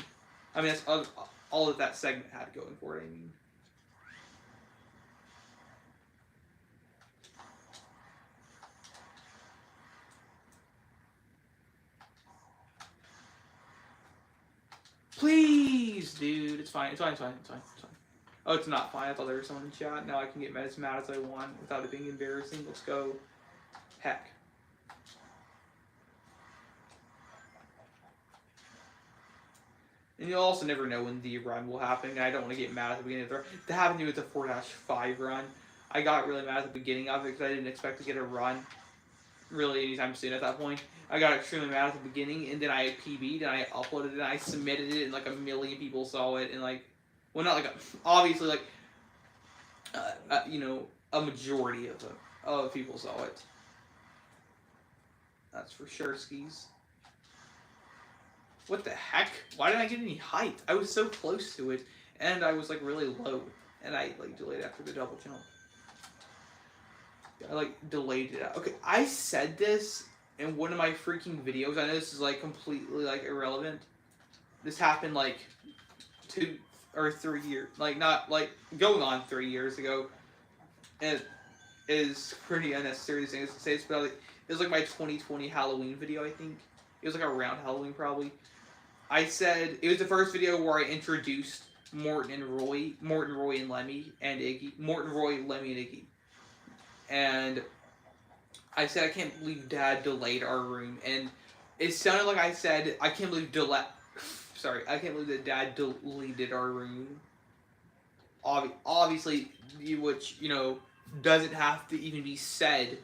I mean, that's all that that segment had going for it, I mean. Please, dude. It's fine. It's fine. It's fine. It's fine. It's fine. Oh, it's not fine. I thought there was someone in chat. Now I can get as mad as I want without it being embarrassing. Let's go. Heck. And you'll also never know when the run will happen. And I don't want to get mad at the beginning of the run. That happened to me with the 4-5 run. I got really mad at the beginning of it because I didn't expect to get a run really anytime soon at that point. I got extremely mad at the beginning, and then I PB'd, and I uploaded it, and I submitted it, and like a million people saw it, and like, well, not like, obviously, like, you know, a majority of people saw it. That's for sure, skis. What the heck? Why didn't I get any height? I was so close to it, and I was like really low, and I like delayed after the double jump. I like delayed it out. Okay, I said this in one of my freaking videos. I know this is like completely like irrelevant. This happened like 2 or 3 years, like not like going on 3 years ago. It is pretty unnecessary things to say. It's about like, it was like my 2020 Halloween video. I think it was like around Halloween probably. I said it was the first video where I introduced Morton, Roy, and Lemmy, and Iggy. Morton, Roy, Lemmy, and Iggy. And I said I can't believe Dad delayed our room, and it sounded like I said I can't believe I can't believe that Dad deleted our room. Obviously, which doesn't have to even be said.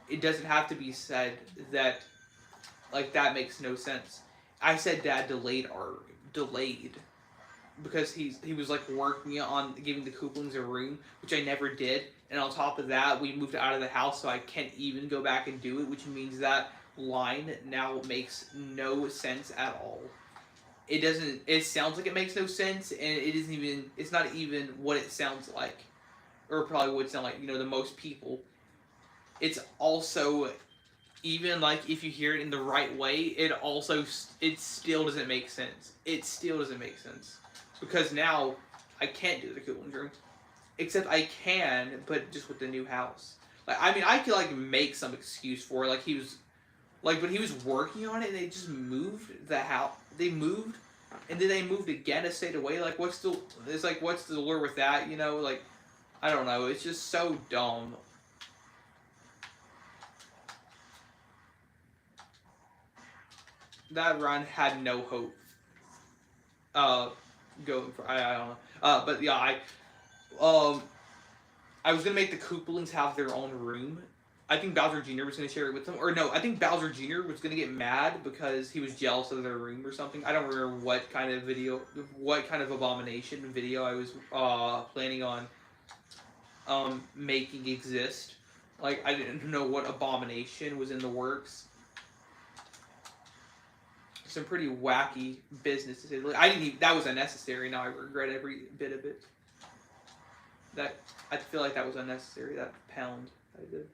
It doesn't have to be said that like that makes no sense. I said Dad delayed because he was like working on giving the Kooplings a room, which I never did. And on top of that, we moved out of the house, so I can't even go back and do it, which means that line now makes no sense at all. It doesn't. It sounds like it makes no sense, and it isn't even. It's not even what it sounds like, or probably would sound like. The most people. It's also, even like if you hear it in the right way, it still doesn't make sense. It still doesn't make sense because now I can't do the Koopling room, except I can, but just with the new house. Like I mean, I could like make some excuse for it, but he was working on it, and they just moved the house. They moved, and then they moved again a state away. Like what's the lure with that? Like I don't know. It's just so dumb. That run had no hope. Going for I don't know. But yeah, I was gonna make the Koopalings have their own room. I think Bowser Jr. was gonna share it with them, or no, I think Bowser Jr. was gonna get mad because he was jealous of their room or something. I don't remember what kind of abomination video I was planning on making exist. Like I didn't know what abomination was in the works. Some pretty wacky business to say. That was unnecessary. Now I regret every bit of it. I feel like that was unnecessary. That pound I did.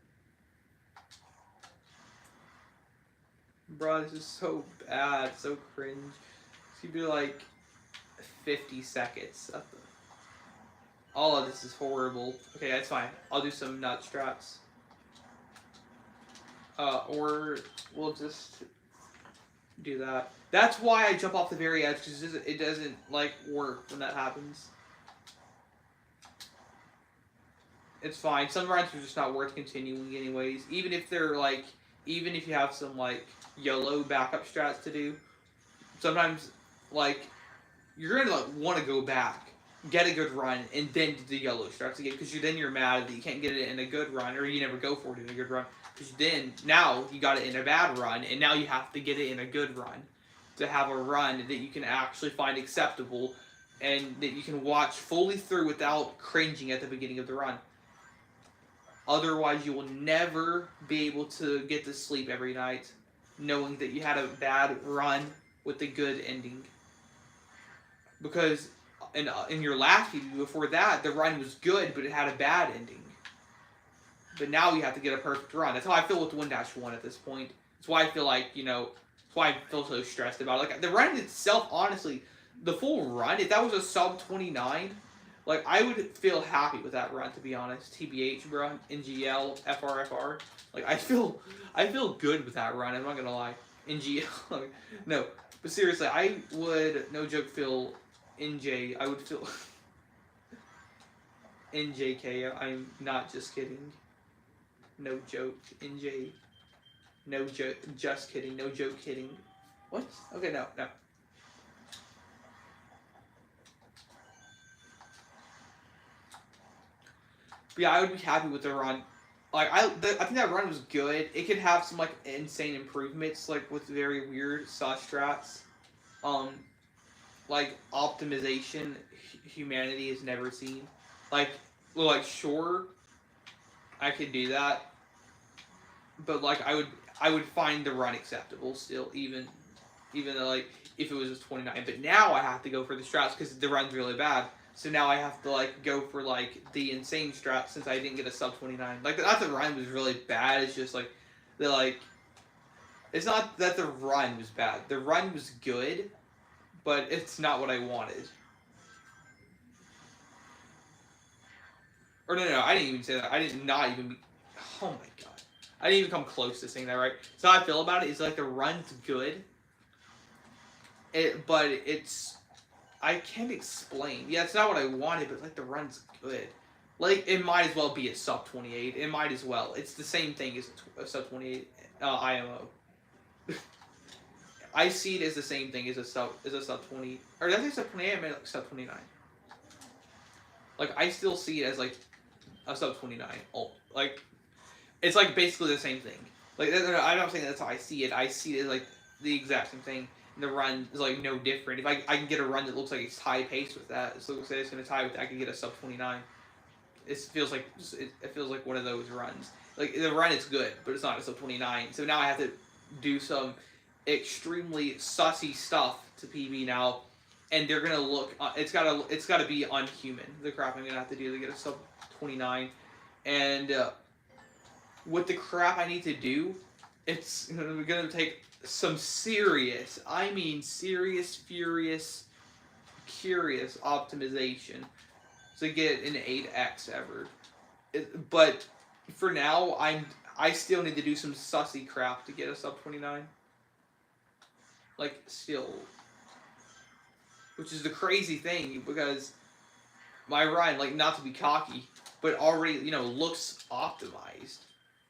Bro, this is so bad, so cringe. It's gonna be like 50 seconds. All of this is horrible. Okay, that's fine. I'll do some nut strats. Or we'll just do that. That's why I jump off the very edge, because it doesn't like work when that happens. It's fine. Some runs are just not worth continuing anyways. Even if you have some like YOLO backup strats to do, sometimes like you're gonna like want to go back, get a good run, and then do the YOLO strats again, because then you're mad that you can't get it in a good run, or you never go for it in a good run. Because then, now, you got it in a bad run, and now you have to get it in a good run. To have a run that you can actually find acceptable, and that you can watch fully through without cringing at the beginning of the run. Otherwise, you will never be able to get to sleep every night, knowing that you had a bad run with a good ending. Because in your last video before that, the run was good, but it had a bad ending. But now you have to get a perfect run. That's how I feel with 1-1 at this point. That's why I feel like, that's why I feel so stressed about it. Like, the run itself, honestly, the full run, if that was a sub 29, like, I would feel happy with that run, to be honest. TBH, bro, NGL, FRFR. Like, I feel good with that run, I'm not gonna lie. NGL, no. But seriously, I would, no joke, feel NJ, I would feel NJK, I'm not just kidding. No joke, NJ. No joke, just kidding, no joke kidding. What? Okay, no. But yeah, I would be happy with the run. Like, I think that run was good. It could have some, like, insane improvements, like, with very weird sauce strats. Like, optimization humanity has never seen. Like, sure, I could do that, but like I would find the run acceptable still, even even though like if it was just 29. But now I have to go for the strats because the run's really bad. So now I have to like go for like the insane strat since I didn't get a sub 29. Like not the run was really bad. It's just like the like. It's not that the run was bad. The run was good, but it's not what I wanted. Or no, I didn't even say that. I did not even be. Oh my god. I didn't even come close to saying that right. So how I feel about it is like the run's good. But it's. I can't explain. Yeah, it's not what I wanted, but like the run's good. Like it might as well be a sub 28. It might as well. It's the same thing as a sub 28 IMO. I see it as the same thing as a sub 20. Or did I say sub 28? I meant like sub 29. Like I still see it as like a sub 29. Oh, like it's like basically the same thing. Like I'm not saying that's how I see it. I see it as like the exact same thing. The run is like no different. If I can get a run that looks like it's high pace with that, so say it's gonna tie with that, I can get a sub 29. It feels like one of those runs. Like the run is good, but it's not a sub 29. So now I have to do some extremely sussy stuff to PB now, and they're gonna look. It's gotta be unhuman. The crap I'm gonna have to do to get a sub 29, and with the crap I need to do, it's gonna take some serious, I mean serious, furious, curious optimization to get an 8x ever. But for now, I still need to do some sussy crap to get a sub 29. Like still, which is the crazy thing because my run, like not to be cocky, but already looks optimized.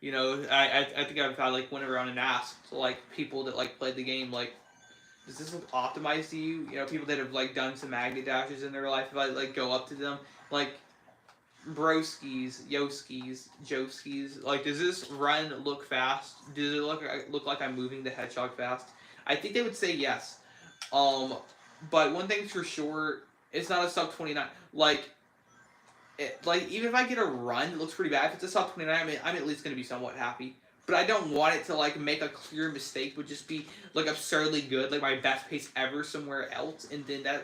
I think I've had like went around and asked like people that like played the game like, does this look optimized to you? People that have like done some magnet dashes in their life. If I like go up to them like, broskis, yoskis, joskis, like does this run look fast? Does it look like I'm moving the hedgehog fast? I think they would say yes. But one thing's for sure, it's not a sub 29. Like even if I get a run that looks pretty bad, if it's a sub 29, I'm at least going to be somewhat happy. But I don't want it to like make a clear mistake, would just be like absurdly good, like my best pace ever somewhere else, and then that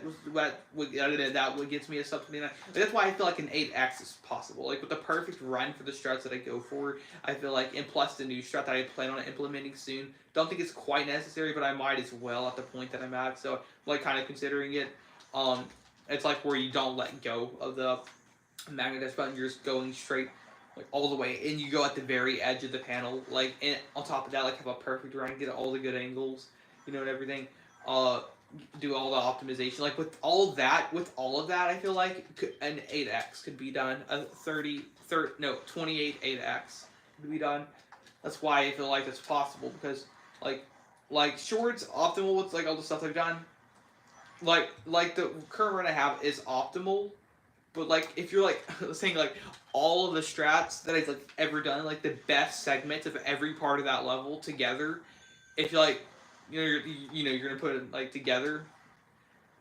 what gets me a sub 29. But that's why I feel like an 8x is possible. Like with the perfect run for the strats that I go for, I feel like, and plus the new strat that I plan on implementing soon. Don't think it's quite necessary, but I might as well at the point that I'm at. So like kind of considering it. It's like where you don't let go of the magnet dash button, you're just going straight like all the way, and you go at the very edge of the panel, like, and on top of that, like have a perfect run, get all the good angles, and everything. Do all the optimization, like with all of that, I feel like an 8x could be done. A 28 8x could be done. That's why I feel like it's possible, because like shorts optimal with like all the stuff I've done. Like the current run I have is optimal. But like if you're like saying like all of the strats that I've like ever done, like the best segments of every part of that level together, if you're like you're gonna put it like together,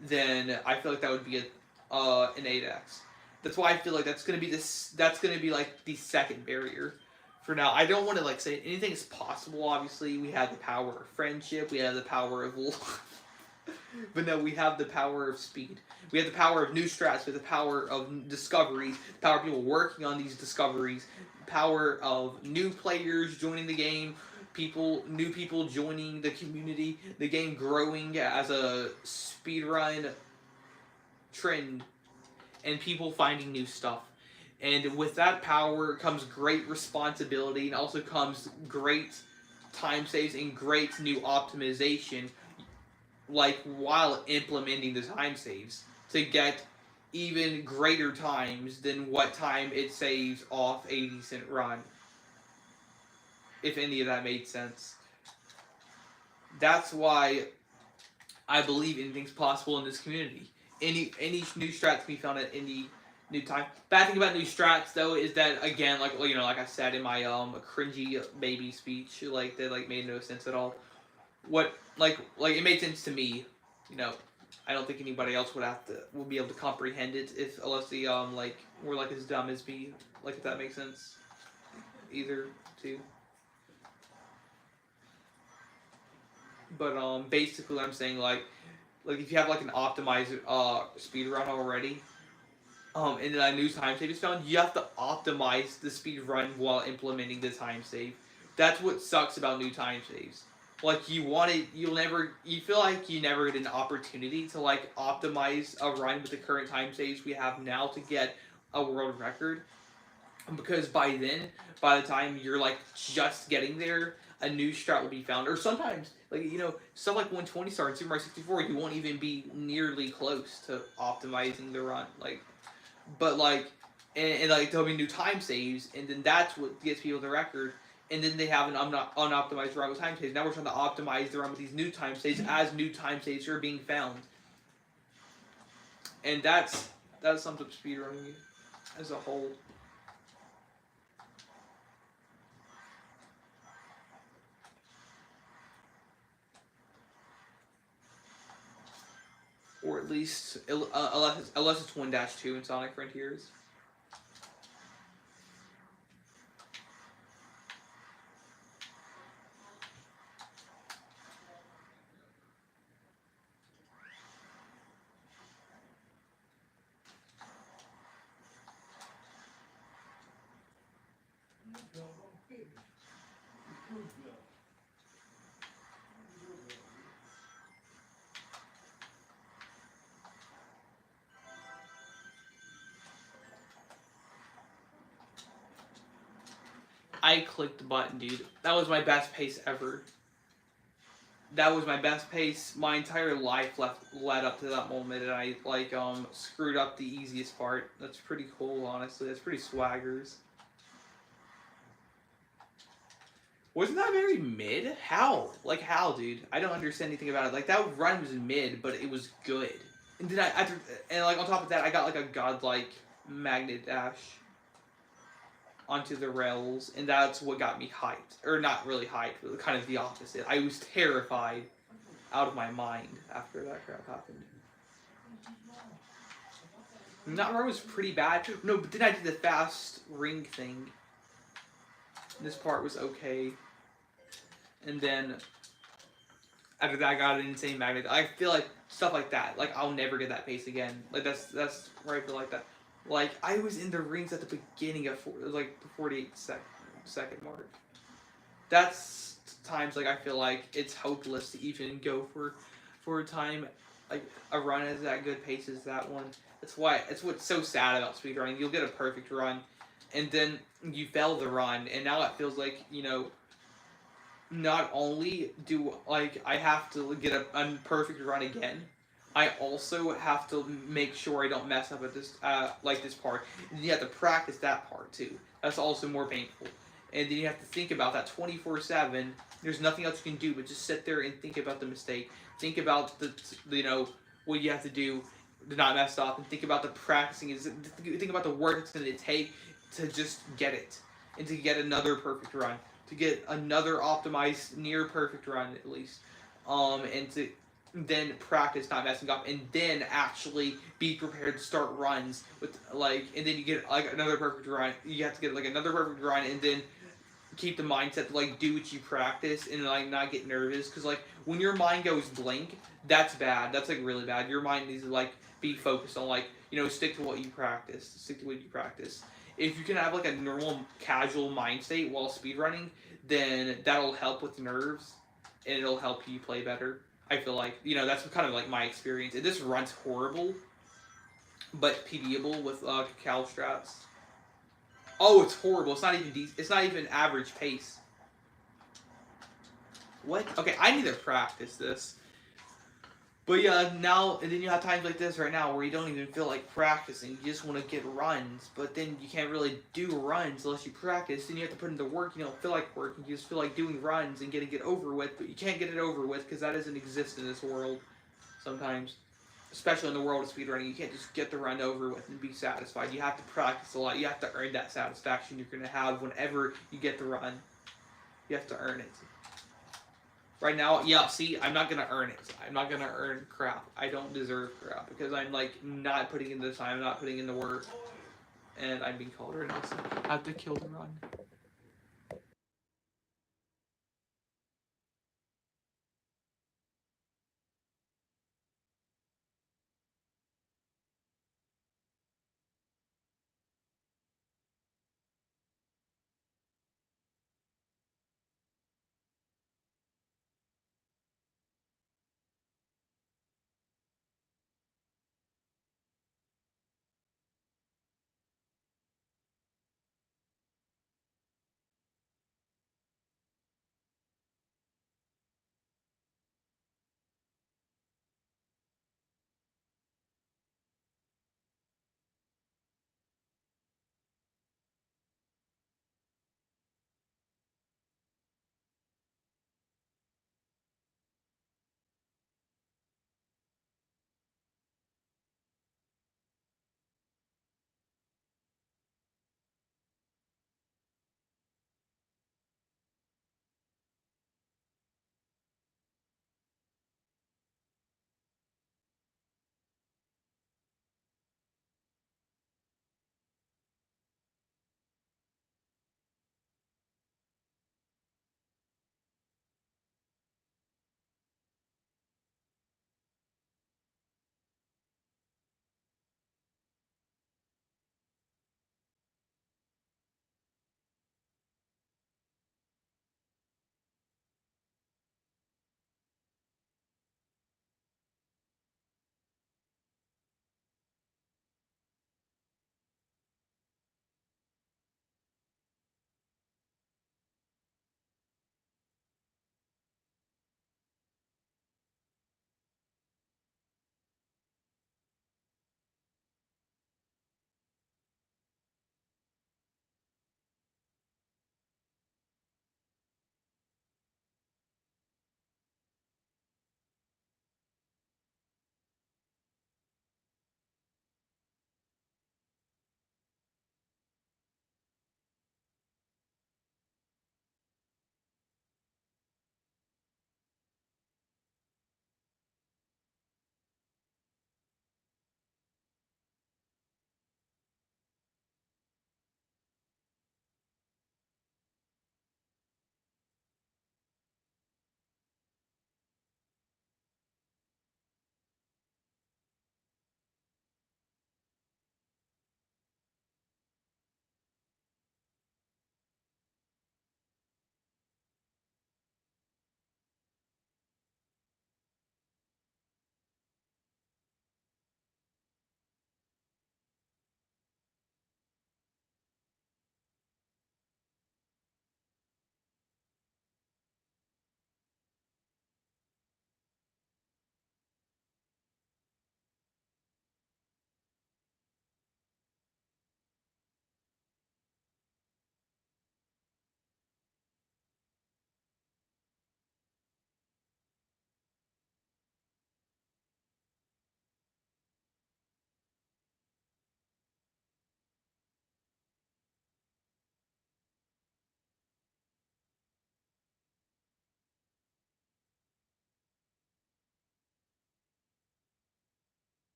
then I feel like that would be an 8x. That's why I feel like that's gonna be like the second barrier for now. I don't want to like say anything is possible. Obviously, we have the power of friendship, we have the power of love. But no, we have the power of speed. We have the power of new strats. We have the power of discoveries. The power of people working on these discoveries. Power of new players joining the game. New people joining the community. The game growing as a speedrun trend. And people finding new stuff. And with that power comes great responsibility. And also comes great time saves and great new optimization. Like while implementing the time saves to get even greater times than what time it saves off a decent run. If any of that made sense. That's why I believe anything's possible in this community. Any new strats can be found at any new time. Bad thing about new strats though is that, again, like like I said in my cringy baby speech, like that like made no sense at all. What like it made sense to me, I don't think anybody else would be able to comprehend it unless they like were like as dumb as me, like if that makes sense. Either two. But basically, what I'm saying, like if you have like an optimized speed run already, and then a new time save is found, you have to optimize the speed run while implementing the time save. That's what sucks about new time saves. Like you feel like you never get an opportunity to like optimize a run with the current time saves we have now to get a world record, because by the time you're like just getting there, a new strat will be found. Or sometimes, like stuff like 120 star in Super Mario 64, you won't even be nearly close to optimizing the run. But like, and like there'll be new time saves, and then that's what gets people the record. And then they have an unoptimized run with time saves. Now we're trying to optimize the run with these new time saves as new time saves are being found, and that sums up speedrunning as a whole. Or at least unless it's 1-2 in Sonic Frontiers. I clicked the button, dude. That was my best pace ever. That was my best pace. My entire life led up to that moment, and I screwed up the easiest part. That's pretty cool, honestly. That's pretty swaggers. Wasn't that very mid? How? Like how, dude? I don't understand anything about it. Like that run was mid, but it was good. And then on top of that, I got like a godlike magnet dash onto the rails, and that's what got me hyped. Or not really hyped, but kind of the opposite. I was terrified out of my mind after that crap happened. And that run was pretty bad. No, but then I did the fast ring thing. This part was okay. And then after that, I got an insane magnet. I feel like stuff like that. Like I'll never get that pace again. Like that's where I feel like that. Like I was in the rings at the beginning of the 48 second mark. That's times like I feel like it's hopeless to even go for a time like a run as that good pace as that one. That's what's so sad about speedrunning. You'll get a perfect run, and then you fail the run, and now it feels like not only do like I have to get a perfect run again, I also have to make sure I don't mess up at this this part. And you have to practice that part too. That's also more painful. And then you have to think about that 24/7. There's nothing else you can do but just sit there and think about the mistake. Think about the what you have to do to not mess up, and think about the practicing. Think about the work it's going to take to just get it, and to get another perfect run, to get another optimized near perfect run at least, and to then practice not messing up, and then actually be prepared to start runs with and then you get like another perfect run. You have to get like another perfect run, and then keep the mindset to do what you practice, and not get nervous, because when your mind goes blank, that's bad. That's really bad. Your mind needs to be focused on stick to what you practice. Stick to what you practice. If you can have a normal casual mind state while speedrunning, then that'll help with nerves, and it'll help you play better. I feel that's kind of my experience. And this run's horrible, but PDable with Cal strats. Oh, it's horrible. It's not even it's not even average pace. What? Okay, I need to practice this. But yeah, now and then you have times like this right now where you don't even feel like practicing. You just want to get runs, but then you can't really do runs unless you practice. Then you have to put in the work. You don't feel like working. You just feel like doing runs and getting it over with, but you can't get it over with because that doesn't exist in this world. Sometimes, especially in the world of speedrunning, you can't just get the run over with and be satisfied. You have to practice a lot. You have to earn that satisfaction you're going to have whenever you get the run. You have to earn it. Right now, yeah, see, I'm not going to earn it. I'm not going to earn crap. I don't deserve crap because I'm, not putting in the time, not putting in the work. And I'm being called right now, so I have to kill the run.